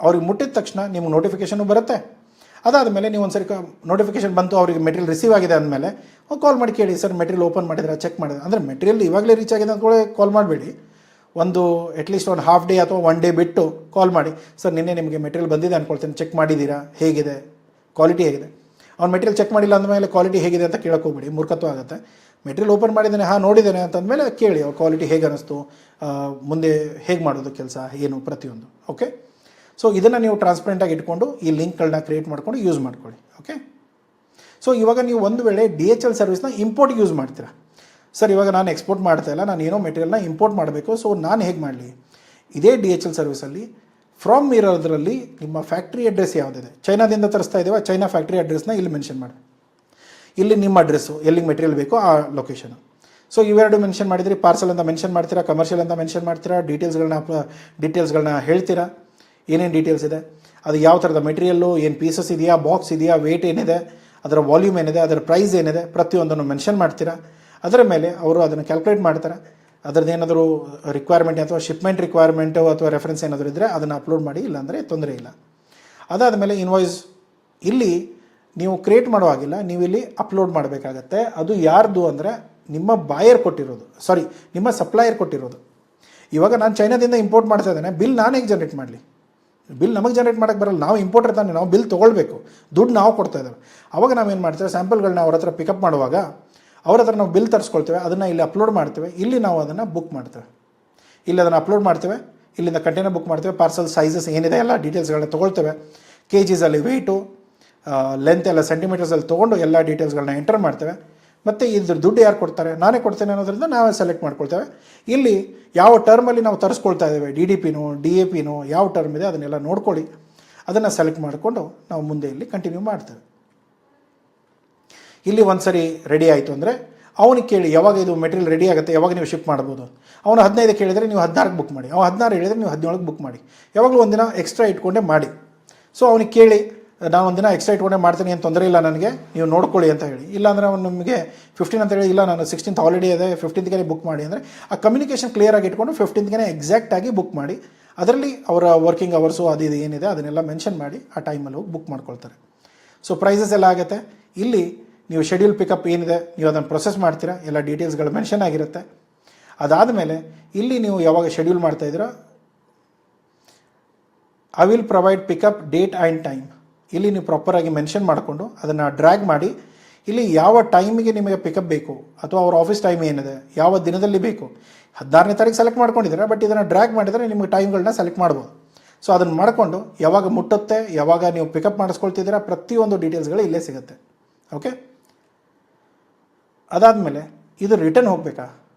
ಅವ್ರಿಗೆ ಮುಟ್ಟಿದ ತಕ್ಷಣ ನಿಮ್ಗೆ ನೋಟಿಫಿಕೇಷನು ಬರುತ್ತೆ. ಅದಾದಮೇಲೆ ನೀವು ಒಂದು ಸರಿ ನೋಟಿಫಿಕೇಷನ್ ಬಂತು, ಅವರಿಗೆ ಮೆಟೀರಿಯಲ್ ರಿಸೀವ್ ಆಗಿದೆ ಅಂದಮೇಲೆ ಕಾಲ್ ಮಾಡಿ ಕೇಳಿ, ಸರ್ ಮೆಟೀರಿಯಲ್ ಓಪನ್ ಮಾಡಿದ್ರೆ ಚೆಕ್ ಮಾಡಿದ್ರೆ, ಅಂದರೆ ಮೆಟೀರಿಯಲ್ ಇವಾಗಲೇ ರೀಚ್ ಆಗಿದೆ ಅಂದ್ಕೊಳ್ಳಿ ಕಾಲ್ ಮಾಡಬೇಡಿ. ಒಂದು ಅಟ್ಲೀಸ್ಟ್ ಒಂದು ಹಾಫ್ ಡೇ ಅಥವಾ 1 ಡೇ ಬಿಟ್ಟು ಕಾಲ್ ಮಾಡಿ, ಸರ್ ನಿನ್ನೆ ನಿಮಗೆ ಮೆಟೀರಿಯಲ್ ಬಂದಿದೆ ಅಂದ್ಕೊಳ್ತೀನಿ, ಚೆಕ್ ಮಾಡಿದ್ದೀರಾ, ಹೇಗಿದೆ, ಕ್ವಾಲಿಟಿ ಹೇಗಿದೆ. ಅವ್ನು ಮೆಟೀರಿಯಲ್ ಚೆಕ್ ಮಾಡಿಲ್ಲ ಅಂದಮೇಲೆ ಕ್ವಾಲಿಟಿ ಹೇಗಿದೆ ಅಂತ ಕೇಳೋಕೆ ಹೋಗ್ಬೇಡಿ, ಮೂರ್ಖತ್ವ ಆಗುತ್ತೆ. ಮೆಟೀರಿಯಲ್ ಓಪನ್ ಮಾಡಿದ್ದಾನೆ, ಹಾಂ ನೋಡಿದ್ದೇನೆ ಅಂತಂದಮೇಲೆ ಕೇಳಿ ಅವ್ರ ಕ್ವಾಲಿಟಿ ಹೇಗೆ ಅನ್ನಿಸ್ತು, ಮುಂದೆ ಹೇಗೆ ಮಾಡೋದು ಕೆಲಸ ಏನು ಪ್ರತಿಯೊಂದು. ಓಕೆ, ಸೊ ಇದನ್ನು ನೀವು ಟ್ರಾನ್ಸ್ಪರೆಂಟಾಗಿ ಇಟ್ಕೊಂಡು ಈ ಲಿಂಕ್ಗಳನ್ನ ಕ್ರಿಯೇಟ್ ಮಾಡ್ಕೊಂಡು ಯೂಸ್ ಮಾಡ್ಕೊಳ್ಳಿ. ಓಕೆ, ಸೊ ಇವಾಗ ನೀವು ಒಂದು ವೇಳೆ DHL ಸರ್ವಿಸ್ನ ಇಂಪೋರ್ಟ್ಗೆ ಯೂಸ್ ಮಾಡ್ತೀರಾ. ಸರ್ ಇವಾಗ ನಾನು ಎಕ್ಸ್ಪೋರ್ಟ್ ಮಾಡ್ತಾ ಇಲ್ಲ, ನಾನು ಏನೋ ಮೆಟೀರಿಯಲ್ನ ಇಂಪೋರ್ಟ್ ಮಾಡಬೇಕು, ಸೊ ನಾನು ಹೇಗೆ ಮಾಡಲಿ? ಇದೇ DHL ಸರ್ವಿಸಲ್ಲಿ ಫ್ರಮ್ ಇರೋದ್ರಲ್ಲಿ ನಿಮ್ಮ ಫ್ಯಾಕ್ಟ್ರಿ ಅಡ್ರೆಸ್ ಯಾವುದಿದೆ, ಚೈನಾದಿಂದ ತರಿಸ್ತಾ ಇದ್ದೀವ, ಚೈನಾ ಫ್ಯಾಕ್ಟ್ರಿ ಅಡ್ರೆಸ್ನ ಇಲ್ಲಿ ಮೆನ್ಷನ್ ಮಾಡಿ, ಇಲ್ಲಿ ನಿಮ್ಮ ಅಡ್ರೆಸ್ಸು ಎಲ್ಲಿಗೆ ಮೆಟೀರಿಯಲ್ ಬೇಕೋ ಆ ಲೊಕೇಶನು. ಸೊ ಇವೆರಡು ಮೆನ್ಷನ್ ಮಾಡಿದ್ರಿ, ಪಾರ್ಸಲ್ ಅಂತ ಮೆನ್ಷನ್ ಮಾಡ್ತೀರಾ, ಕಮರ್ಷಿಯಲ್ ಅಂತ ಮೆನ್ಷನ್ ಮಾಡ್ತೀರಾ, ಡೀಟೇಲ್ಸ್ಗಳನ್ನ ಹೇಳ್ತೀರಾ, ಏನೇನು ಡೀಟೇಲ್ಸ್ ಇದೆ, ಅದು ಯಾವ ಥರದ ಮೆಟೀರಿಯಲ್ಲು, ಏನು ಪೀಸಸ್ ಇದೆಯಾ, ಬಾಕ್ಸ್ ಇದೆಯಾ, ವೇಟ್ ಏನಿದೆ, ಅದರ ವಾಲ್ಯೂಮ್ ಏನಿದೆ, ಅದರ ಪ್ರೈಸ್ ಏನಿದೆ, ಪ್ರತಿಯೊಂದನ್ನು ಮೆನ್ಷನ್ ಮಾಡ್ತೀರಾ. ಅದರ ಮೇಲೆ ಅವರು ಅದನ್ನು ಕ್ಯಾಲ್ಕುಲೇಟ್ ಮಾಡ್ತಾರೆ. ಅದರದ್ದು ಏನಾದರೂ ರಿಕ್ವೈರ್ಮೆಂಟ್ ಅಥವಾ ಶಿಪ್ಮೆಂಟ್ ರಿಕ್ವೈರ್ಮೆಂಟು ಅಥವಾ ರೆಫರೆನ್ಸ್ ಏನಾದರೂ ಇದ್ದರೆ ಅದನ್ನು ಅಪ್ಲೋಡ್ ಮಾಡಿ, ಇಲ್ಲಾಂದರೆ ತೊಂದರೆ ಇಲ್ಲ. ಅದಾದಮೇಲೆ ಇನ್ವಾಯ್ಸ್ ಇಲ್ಲಿ ನೀವು ಕ್ರಿಯೇಟ್ ಮಾಡೋ ಹಾಗಿಲ್ಲ, ನೀವು ಇಲ್ಲಿ ಅಪ್ಲೋಡ್ ಮಾಡಬೇಕಾಗತ್ತೆ. ಅದು ಯಾರ್ದು ಅಂದರೆ ನಿಮ್ಮ ಬಾಯರ್ ಕೊಟ್ಟಿರೋದು, ಸಾರಿ ನಿಮ್ಮ ಸಪ್ಲೈಯರ್ ಕೊಟ್ಟಿರೋದು. ಇವಾಗ ನಾನು ಚೈನಾದಿಂದ ಇಂಪೋರ್ಟ್ ಮಾಡ್ತಾ ಇದ್ದೇನೆ, ಬಿಲ್ ನಾನು ಹೇಗೆ ಜನ್ರೇಟ್ ಮಾಡಲಿ? ಬಿಲ್ ನಮಗೆ ಜನ್ರೇಟ್ ಮಾಡೋಕ್ಕೆ ಬರಲ್ಲ, ನಾವು ಇಂಪೋರ್ಟರ್ ತಾನೆ, ನಾವು ಬಿಲ್ ತೊಗೊಳ್ಬೇಕು, ದುಡ್ಡು ನಾವು ಕೊಡ್ತಾ ಇದ್ದೇವೆ. ಅವಾಗ ನಾವೇನು ಮಾಡ್ತೇವೆ, ಸ್ಯಾಂಪಲ್ಗಳನ್ನ ಅವ್ರ ಹತ್ರ ಪಿಕಪ್ ಮಾಡುವಾಗ ಅವ್ರ ಹತ್ರ ನಾವು ಬಿಲ್ ತರಿಸ್ಕೊಳ್ತೇವೆ, ಅದನ್ನು ಇಲ್ಲಿ ಅಪ್ಲೋಡ್ ಮಾಡ್ತೇವೆ, ಇಲ್ಲಿ ನಾವು ಅದನ್ನು ಬುಕ್ ಮಾಡ್ತೇವೆ, ಇಲ್ಲಿ ಅದನ್ನು ಅಪ್ಲೋಡ್ ಮಾಡ್ತೇವೆ, ಇಲ್ಲಿಂದ ಕಂಟೈನರ್ ಬುಕ್ ಮಾಡ್ತೇವೆ, ಪಾರ್ಸಲ್ ಸೈಜಸ್ ಏನಿದೆ ಎಲ್ಲ ಡೀಟೇಲ್ಸ್ಗಳನ್ನ ತೊಗೊಳ್ತೇವೆ, KGsಲ್ಲಿ ವೆಯ್ಟು, ಲೆಂತ್ ಎಲ್ಲ ಸೆಂಟಿಮೀಟರ್ಸಲ್ಲಿ ತೊಗೊಂಡು ಎಲ್ಲ ಡೀಟೇಲ್ಸ್ಗಳನ್ನ ಎಂಟರ್ ಮಾಡ್ತೇವೆ. ಮತ್ತು ಇದ್ರ ದುಡ್ಡು ಯಾರು ಕೊಡ್ತಾರೆ, ನಾನೇ ಕೊಡ್ತೇನೆ ಅನ್ನೋದ್ರಿಂದ ನಾವೇ ಸೆಲೆಕ್ಟ್ ಮಾಡ್ಕೊಳ್ತೇವೆ. ಇಲ್ಲಿ ಯಾವ ಟರ್ಮಲ್ಲಿ ನಾವು ತರಿಸ್ಕೊಳ್ತಾ ಇದ್ದೇವೆ, DDPನೋ DAPನೋ ಯಾವ ಟರ್ಮ್ ಇದೆ ಅದನ್ನೆಲ್ಲ ನೋಡ್ಕೊಳ್ಳಿ, ಅದನ್ನು ಸೆಲೆಕ್ಟ್ ಮಾಡಿಕೊಂಡು ನಾವು ಮುಂದೆ ಇಲ್ಲಿ ಕಂಟಿನ್ಯೂ ಮಾಡ್ತೇವೆ. ಇಲ್ಲಿ ಒಂದು ಸರಿ ರೆಡಿ ಆಯಿತು ಅಂದರೆ ಅವನಿಗೆ ಕೇಳಿ, ಯಾವಾಗ ಇದು ಮೆಟೀರಿಯಲ್ ರೆಡಿ ಆಗುತ್ತೆ, ಯಾವಾಗ ನೀವು ಶಿಪ್ ಮಾಡ್ಬೋದು. ಅವನು 15 ಕೇಳಿದರೆ ನೀವು 16ಕ್ಕೆ ಬುಕ್ ಮಾಡಿ, ಅವನು 16 ಹೇಳಿದರೆ ನೀವು 17ಕ್ಕೆ ಬುಕ್ ಮಾಡಿ, ಯಾವಾಗಲೂ ಒಂದಿನ ಎಕ್ಸ್ಟ್ರಾ ಇಟ್ಕೊಂಡೇ ಮಾಡಿ. ಸೊ ಅವನಿಗೆ ಕೇಳಿ, ನಾನು ಒಂದಿನ ಎಕ್ಸ್ಟ್ರಾ ಇಟ್ಕೊಂಡೇ ಮಾಡ್ತೀನಿ, ಏನು ತೊಂದರೆ ಇಲ್ಲ ನನಗೆ, ನೀವು ನೋಡ್ಕೊಳ್ಳಿ ಅಂತ ಹೇಳಿ. ಇಲ್ಲಾಂದರೆ ಅವನು ನಿಮಗೆ 15 ಅಂತ ಹೇಳಿ, ಇಲ್ಲ ನಾನು 16th ಆಲ್ರೆಡಿ ಇದೆ, 15ಗೆ ಬುಕ್ ಮಾಡಿ ಅಂದರೆ ಆ ಕಮ್ಯುನಿಕೇಷನ್ ಕ್ಲಿಯರಾಗಿ ಇಟ್ಕೊಂಡು 15ಗೆ ಎಕ್ಸಾಕ್ಟಾಗಿ ಬುಕ್ ಮಾಡಿ, ಅದರಲ್ಲಿ ಅವರ ವರ್ಕಿಂಗ್ ಅವರ್ಸು ಅದು ಇದು ಏನಿದೆ ಅದನ್ನೆಲ್ಲ ಮೆನ್ಷನ್ ಮಾಡಿ ಆ ಟೈಮಲ್ಲಿ ಹೋಗಿ ಬುಕ್ ಮಾಡ್ಕೊಳ್ತಾರೆ. ಸೊ ಪ್ರೈಸಸ್ ಎಲ್ಲ ಆಗುತ್ತೆ. ಇಲ್ಲಿ ನೀವು ಶೆಡ್ಯೂಲ್ ಪಿಕಪ್ ಏನಿದೆ ನೀವು ಅದನ್ನು ಪ್ರೊಸೆಸ್ ಮಾಡ್ತೀರಾ, ಎಲ್ಲ ಡೀಟೇಲ್ಸ್ಗಳು ಮೆನ್ಷನ್ ಆಗಿರುತ್ತೆ. ಅದಾದಮೇಲೆ ಇಲ್ಲಿ ನೀವು ಯಾವಾಗ ಶೆಡ್ಯೂಲ್ ಮಾಡ್ತಾಯಿದ್ದೀರೋ, I will provide pickup date and time, ಇಲ್ಲಿ ನೀವು ಪ್ರಾಪರಾಗಿ ಮೆನ್ಷನ್ ಮಾಡಿಕೊಂಡು ಅದನ್ನು ಡ್ರ್ಯಾಗ್ ಮಾಡಿ, ಇಲ್ಲಿ ಯಾವ ಟೈಮಿಗೆ ನಿಮಗೆ ಪಿಕಪ್ ಬೇಕು ಅಥವಾ ಅವ್ರ ಆಫೀಸ್ ಟೈಮ್ ಏನಿದೆ, ಯಾವ ದಿನದಲ್ಲಿ ಬೇಕು, 16ನೇ ತಾರೀಕು ಸೆಲೆಕ್ಟ್ ಮಾಡ್ಕೊಂಡಿದ್ದೀರಾ, ಬಟ್ ಇದನ್ನು ಡ್ರ್ಯಾಗ್ ಮಾಡಿದರೆ ನಿಮಗೆ ಟೈಮ್ಗಳನ್ನ ಸೆಲೆಕ್ಟ್ ಮಾಡ್ಬೋದು. ಸೊ ಅದನ್ನು ಮಾಡಿಕೊಂಡು ಯಾವಾಗ ಮುಟ್ಟುತ್ತೆ, ಯಾವಾಗ ನೀವು ಪಿಕಪ್ ಮಾಡಿಸ್ಕೊಳ್ತಿದ್ದೀರಾ, ಪ್ರತಿಯೊಂದು ಡೀಟೇಲ್ಸ್ಗಳು ಇಲ್ಲೇ ಸಿಗುತ್ತೆ. ಓಕೆ, ಅದಾದಮೇಲೆ ಇದು ರಿಟರ್ನ್ ಹೋಗಬೇಕಾ?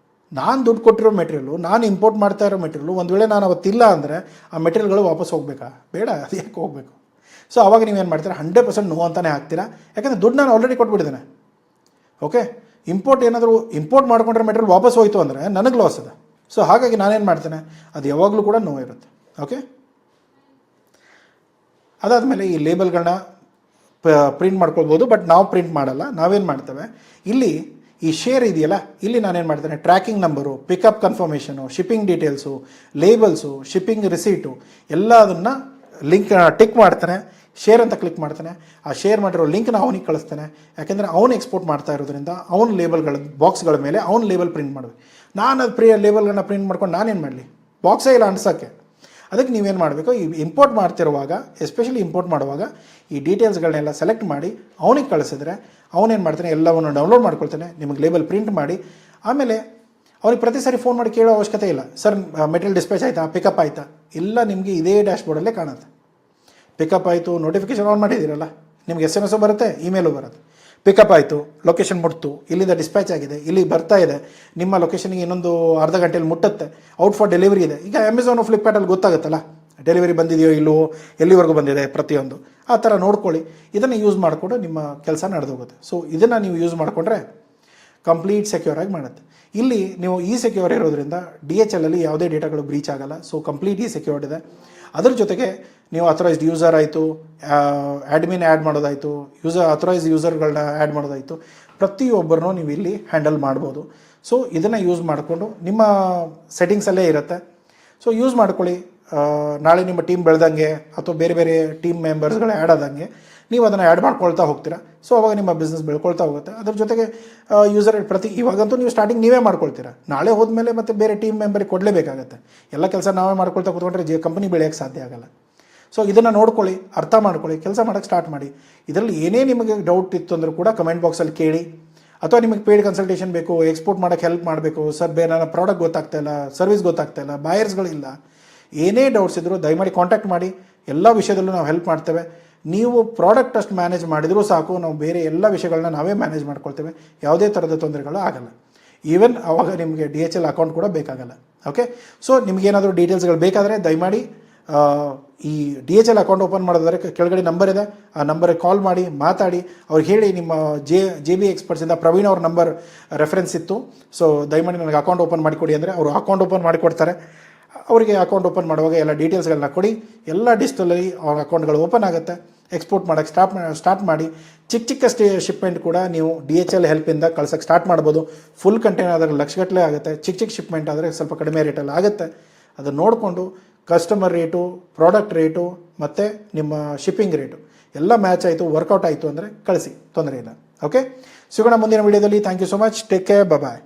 ನಾನು ದುಡ್ಡು ಕೊಟ್ಟಿರೋ ಮೆಟೀರಿಯಲು, ನಾನು ಇಂಪೋರ್ಟ್ ಮಾಡ್ತಾ ಇರೋ ಮೆಟೀರಿಯಲು ಒಂದು ವೇಳೆ ನಾನು ಅವತ್ತಿಲ್ಲ ಅಂದರೆ ಆ ಮೆಟೀರಿಯಲ್ಗಳು ವಾಪಸ್ ಹೋಗಬೇಕಾ? ಬೇಡ, ಅದು ಯಾಕೆ ಹೋಗಬೇಕು? ಸೊ ಅವಾಗ ನೀವೇನು ಮಾಡ್ತೀರಾ, 100% ನೋ ಅಂತಲೇ ಹಾಕ್ತೀರಾ, ಯಾಕಂದರೆ ದುಡ್ಡು ನಾನು ಆಲ್ರೆಡಿ ಕೊಟ್ಬಿಟ್ಟಿದ್ದೇನೆ. ಓಕೆ, ಏನಾದರೂ ಇಂಪೋರ್ಟ್ ಮಾಡ್ಕೊಂಡ್ರೆ ಮೆಟೀರಿಯಲ್ ವಾಪಸ್ ಹೋಯಿತು ಅಂದರೆ ನನಗೆ ಲಾಸ್ ಇದೆ. ಸೊ ಹಾಗಾಗಿ ನಾನೇನು ಮಾಡ್ತೇನೆ, ಅದು ಯಾವಾಗಲೂ ಕೂಡ ನೋ ಇರುತ್ತೆ. ಓಕೆ, ಅದಾದಮೇಲೆ ಈ ಲೇಬಲ್ಗಳನ್ನ ಪ್ರಿಂಟ್ ಮಾಡ್ಕೊಳ್ಬೋದು, ಬಟ್ ನಾವು ಪ್ರಿಂಟ್ ಮಾಡಲ್ಲ. ನಾವೇನು ಮಾಡ್ತೇವೆ, ಇಲ್ಲಿ ಈ ಶೇರ್ ಇದೆಯಲ್ಲ, ಇಲ್ಲಿ ನಾನೇನು ಮಾಡ್ತೇನೆ, tracking number, pickup confirmation, shipping details, labels, shipping receipt ಎಲ್ಲ ಅದನ್ನು ಲಿಂಕ್ ಟಿಕ್ ಮಾಡ್ತಾನೆ, ಶೇರ್ ಅಂತ ಕ್ಲಿಕ್ ಮಾಡ್ತಾನೆ. ಆ ಶೇರ್ ಮಾಡಿರೋ ಲಿಂಕ್ನ ಅವನಿಗೆ ಕಳಿಸ್ತಾನೆ, ಯಾಕೆಂದರೆ ಅವನು ಎಕ್ಸ್ಪೋರ್ಟ್ ಮಾಡ್ತಾ ಇರೋದ್ರಿಂದ ಅವನ ಲೇಬಲ್ಗಳ ಬಾಕ್ಸ್ಗಳ ಮೇಲೆ ಅವನ ಲೇಬಲ್ ಪ್ರಿಂಟ್ ಮಾಡಬೇಕು. ನಾನು ಅದು ಲೇಬಲ್ಗಳನ್ನ ಪ್ರಿಂಟ್ ಮಾಡ್ಕೊಂಡು ನಾನೇನು ಮಾಡಲಿ, ಬಾಕ್ಸೇ ಇಲ್ಲ ಅಂಟಿಸೋಕ್ಕೆ. ಅದಕ್ಕೆ ನೀವೇನು ಮಾಡಬೇಕು, ಈ ಇಂಪೋರ್ಟ್ ಮಾಡ್ತಿರುವಾಗ, ಎಸ್ಪೆಷಲಿ ಇಂಪೋರ್ಟ್ ಮಾಡುವಾಗ ಈ ಡೀಟೇಲ್ಸ್ಗಳನ್ನೆಲ್ಲ ಸೆಲೆಕ್ಟ್ ಮಾಡಿ ಅವನಿಗೆ ಕಳಿಸಿದ್ರೆ ಅವನೇನು ಮಾಡ್ತಾನೆ, ಎಲ್ಲವನ್ನು ಡೌನ್ಲೋಡ್ ಮಾಡ್ಕೊಳ್ತಾನೆ, ನಿಮಗೆ ಲೇಬಲ್ ಪ್ರಿಂಟ್ ಮಾಡಿ. ಆಮೇಲೆ ಅವ್ರಿಗೆ ಪ್ರತಿ ಸಾರಿ ಫೋನ್ ಮಾಡಿ ಕೇಳೋ ಅವಶ್ಯಕತೆ ಇಲ್ಲ, ಸರ್ ಮೆಟೀರಿಯಲ್ ಡಿಸ್ಪ್ಯಾಚ್ ಆಯಿತಾ, ಪಿಕಪ್ ಆಯಿತಾ, ಎಲ್ಲ ನಿಮಗೆ ಇದೇ ಡ್ಯಾಶ್ಬೋರ್ಡಲ್ಲೇ ಕಾಣುತ್ತೆ. ಪಿಕಪ್ ಆಯಿತು, ನೋಟಿಫಿಕೇಷನ್ ಆನ್ ಮಾಡಿದ್ದೀರಲ್ಲ, ನಿಮ್ಗೆ SMS ಬರುತ್ತೆ, ಇಮೇಲು ಬರುತ್ತೆ. ಪಿಕಪ್ ಆಯಿತು, ಲೊಕೇಶನ್ ಮುಟ್ತು, ಇಲ್ಲಿಂದ ಡಿಸ್ಪ್ಯಾಚ್ ಆಗಿದೆ, ಇಲ್ಲಿ ಬರ್ತಾ ಇದೆ, ನಿಮ್ಮ ಲೊಕೇಶನ್ಗೆ ಇನ್ನೊಂದು ಅರ್ಧ ಗಂಟೆಯಲ್ಲಿ ಮುಟ್ಟುತ್ತೆ, ಔಟ್ ಫಾರ್ ಡೆಲಿವರಿ ಇದೆ. ಈಗ ಅಮೆಝಾನು ಫ್ಲಿಪ್ಕಾರ್ಟಲ್ಲಿ ಗೊತ್ತಾಗುತ್ತಲ್ಲ ಡೆಲಿವರಿ ಬಂದಿದೆಯೋ ಇಲ್ಲವೋ, ಎಲ್ಲಿವರೆಗೂ ಬಂದಿದೆ ಪ್ರತಿಯೊಂದು, ಆ ಥರ ನೋಡ್ಕೊಳ್ಳಿ. ಇದನ್ನು ಯೂಸ್ ಮಾಡಿಕೊಂಡು ನಿಮ್ಮ ಕೆಲಸ ನಡೆದೋಗುತ್ತೆ. ಸೊ ಇದನ್ನು ನೀವು ಯೂಸ್ ಮಾಡಿಕೊಂಡ್ರೆ ಕಂಪ್ಲೀಟ್ ಸೆಕ್ಯೂರ್ ಆಗಿ ಮಾಡುತ್ತೆ. ಇಲ್ಲಿ ನೀವು ಈ ಸೆಕ್ಯೂರ್ ಇರೋದ್ರಿಂದ DHL ಅಲ್ಲಿ ಯಾವುದೇ ಡೇಟಾಗಳು ಬ್ರೀಚ್ ಆಗಲ್ಲ. ಸೊ ಕಂಪ್ಲೀಟ್ ಈ ಸೆಕ್ಯೂರ್ಡ್ ಇದೆ. ಅದ್ರ ಜೊತೆಗೆ ನೀವು ಅಥರೈಸ್ಡ್ ಯೂಸರ್ ಆಯಿತು, ಆಡ್ಮಿನ್ ಆ್ಯಡ್ ಮಾಡೋದಾಯಿತು, ಅಥರೈಸ್ಡ್ ಯೂಸರ್ಗಳನ್ನ ಆ್ಯಡ್ ಮಾಡೋದಾಯಿತು, ಪ್ರತಿಯೊಬ್ಬರನ್ನೂ ನೀವು ಇಲ್ಲಿ ಹ್ಯಾಂಡಲ್ ಮಾಡ್ಬೋದು. ಸೊ ಇದನ್ನು ಯೂಸ್ ಮಾಡಿಕೊಂಡು ನಿಮ್ಮ ಸೆಟ್ಟಿಂಗ್ಸಲ್ಲೇ ಇರುತ್ತೆ. ಸೊ ಯೂಸ್ ಮಾಡ್ಕೊಳ್ಳಿ. ನಾಳೆ ನಿಮ್ಮ ಟೀಮ್ ಬೆಳೆದಂಗೆ ಅಥವಾ ಬೇರೆ ಬೇರೆ ಟೀಮ್ ಮೆಂಬರ್ಸ್ಗಳು ಆ್ಯಡ್ ಆದಂಗೆ ನೀವು ಅದನ್ನು ಆ್ಯಡ್ ಮಾಡ್ಕೊಳ್ತಾ ಹೋಗ್ತೀರಾ. ಸೊ ಅವಾಗ ನಿಮ್ಮ ಬಿಸ್ನೆಸ್ ಬೆಳ್ಕೊಳ್ತಾ ಹೋಗುತ್ತೆ. ಅದ್ರ ಜೊತೆಗೆ ಯೂಸರ್ ಇವಾಗಂತೂ ನೀವು ಸ್ಟಾರ್ಟಿಂಗ್ ನೀವೇ ಮಾಡ್ಕೊಳ್ತೀರಾ. ನಾಳೆ ಹೋದ್ಮೇಲೆ ಮತ್ತೆ ಬೇರೆ ಟೀಮ್ ಮೆಂಬರಿಗೆ ಕೊಡಲೇಬೇಕಾಗತ್ತೆ. ಎಲ್ಲ ಕೆಲಸ ನಾವೇ ಮಾಡ್ಕೊಳ್ತಾ ಕೂತ್ಕೊಂಡ್ರೆ ಕಂಪನಿ ಬೆಳೆಯೋಕ್ಕೆ ಸಾಧ್ಯ ಆಗಲ್ಲ. ಸೊ ಇದನ್ನು ನೋಡ್ಕೊಳ್ಳಿ, ಅರ್ಥ ಮಾಡ್ಕೊಳ್ಳಿ, ಕೆಲಸ ಮಾಡೋಕ್ಕೆ ಸ್ಟಾರ್ಟ್ ಮಾಡಿ. ಇದರಲ್ಲಿ ಏನೇ ನಿಮಗೆ ಡೌಟ್ ಇತ್ತು ಅಂದರೂ ಕೂಡ ಕಮೆಂಟ್ ಬಾಕ್ಸಲ್ಲಿ ಕೇಳಿ. ಅಥವಾ ನಿಮಗೆ ಪೇಯ್ಡ್ ಕನ್ಸಲ್ಟೇಷನ್ ಬೇಕು, ಎಕ್ಸ್ಪೋರ್ಟ್ ಮಾಡೋಕ್ಕೆ ಹೆಲ್ಪ್ ಮಾಡಬೇಕು, ಸರ್ ನನ್ನ ಪ್ರಾಡಕ್ಟ್ ಗೊತ್ತಾಗ್ತಾ ಇಲ್ಲ, ಸರ್ವಿಸ್ ಗೊತ್ತಾಗ್ತಾ ಇಲ್ಲ, ಬಾಯರ್ಸ್ಗಳಿಲ್ಲ, ಏನೇ ಡೌಟ್ಸ್ ಇದ್ದರೂ ದಯಮಾಡಿ ಕಾಂಟ್ಯಾಕ್ಟ್ ಮಾಡಿ. ಎಲ್ಲ ವಿಷಯದಲ್ಲೂ ನಾವು ಹೆಲ್ಪ್ ಮಾಡ್ತೇವೆ. ನೀವು ಪ್ರಾಡಕ್ಟ್ ಅಷ್ಟು ಮ್ಯಾನೇಜ್ ಮಾಡಿದರೂ ಸಾಕು, ನಾವು ಬೇರೆ ಎಲ್ಲ ವಿಷಯಗಳನ್ನ ನಾವೇ ಮ್ಯಾನೇಜ್ ಮಾಡ್ಕೊಳ್ತೇವೆ. ಯಾವುದೇ ಥರದ ತೊಂದರೆಗಳು ಆಗಲ್ಲ. ಈವನ್ ಆವಾಗ ನಿಮಗೆ DHL ಅಕೌಂಟ್ ಕೂಡ ಬೇಕಾಗಲ್ಲ. ಓಕೆ, ಸೊ ನಿಮಗೇನಾದರೂ ಡೀಟೇಲ್ಸ್ಗಳು ಬೇಕಾದರೆ ದಯಮಾಡಿ ಈ DHL ಅಕೌಂಟ್ ಓಪನ್ ಮಾಡೋದಾದರೆ ಕೆಳಗಡೆ ನಂಬರ್ ಇದೆ, ಆ ನಂಬರಿಗೆ ಕಾಲ್ ಮಾಡಿ ಮಾತಾಡಿ. ಅವ್ರಿಗೆ ಹೇಳಿ ನಿಮ್ಮ JB ಎಕ್ಸ್ಪರ್ಟ್ಸಿಂದ ಪ್ರವೀಣ್ ಅವ್ರ ನಂಬರ್ ರೆಫರೆನ್ಸ್ ಇತ್ತು, ಸೊ ದಯಮಾಡಿ ನನಗೆ ಅಕೌಂಟ್ ಓಪನ್ ಮಾಡಿಕೊಡಿ ಅಂದರೆ ಅವರು ಅಕೌಂಟ್ ಓಪನ್ ಮಾಡಿಕೊಡ್ತಾರೆ. ಅವರಿಗೆ ಅಕೌಂಟ್ ಓಪನ್ ಮಾಡುವಾಗ ಎಲ್ಲ ಡೀಟೇಲ್ಸ್ಗಳನ್ನ ಕೊಡಿ. ಎಲ್ಲ ಡಿಜಿಟಲಲ್ಲಿ ಅವ್ರ ಅಕೌಂಟ್ಗಳು ಓಪನ್ ಆಗುತ್ತೆ. ಎಕ್ಸ್ಪೋರ್ಟ್ ಮಾಡೋಕ್ಕೆ ಸ್ಟಾರ್ಟ್ ಮಾಡಿ. ಚಿಕ್ಕ ಶಿಪ್ಮೆಂಟ್ ಕೂಡ ನೀವು DHL ಹೆಲ್ಪಿಂದ ಕಳ್ಸೋಕ್ಕೆ ಸ್ಟಾರ್ಟ್ ಮಾಡ್ಬೋದು. ಫುಲ್ ಕಂಟೈನರ್ ಆದರೆ ಲಕ್ಷಗಟ್ಟಲೆ ಆಗುತ್ತೆ. ಚಿಕ್ಕ ಶಿಪ್ಮೆಂಟ್ ಆದರೆ ಸ್ವಲ್ಪ ಕಡಿಮೆ ರೇಟಲ್ಲಿ ಆಗುತ್ತೆ. ಅದನ್ನು ನೋಡಿಕೊಂಡು ಕಸ್ಟಮರ್ ರೇಟು, ಪ್ರಾಡಕ್ಟ್ ರೇಟು ಮತ್ತು ನಿಮ್ಮ ಶಿಪ್ಪಿಂಗ್ ರೇಟು ಎಲ್ಲ ಮ್ಯಾಚ್ ಆಯಿತು, ವರ್ಕೌಟ್ ಆಯಿತು ಅಂದರೆ ಕಳಿಸಿ, ತೊಂದರೆ ಇಲ್ಲ. ಓಕೆ, ಸಿಗೋಣ ಮುಂದಿನ ವೀಡಿಯೋದಲ್ಲಿ. Thank you so much. Take care, bye.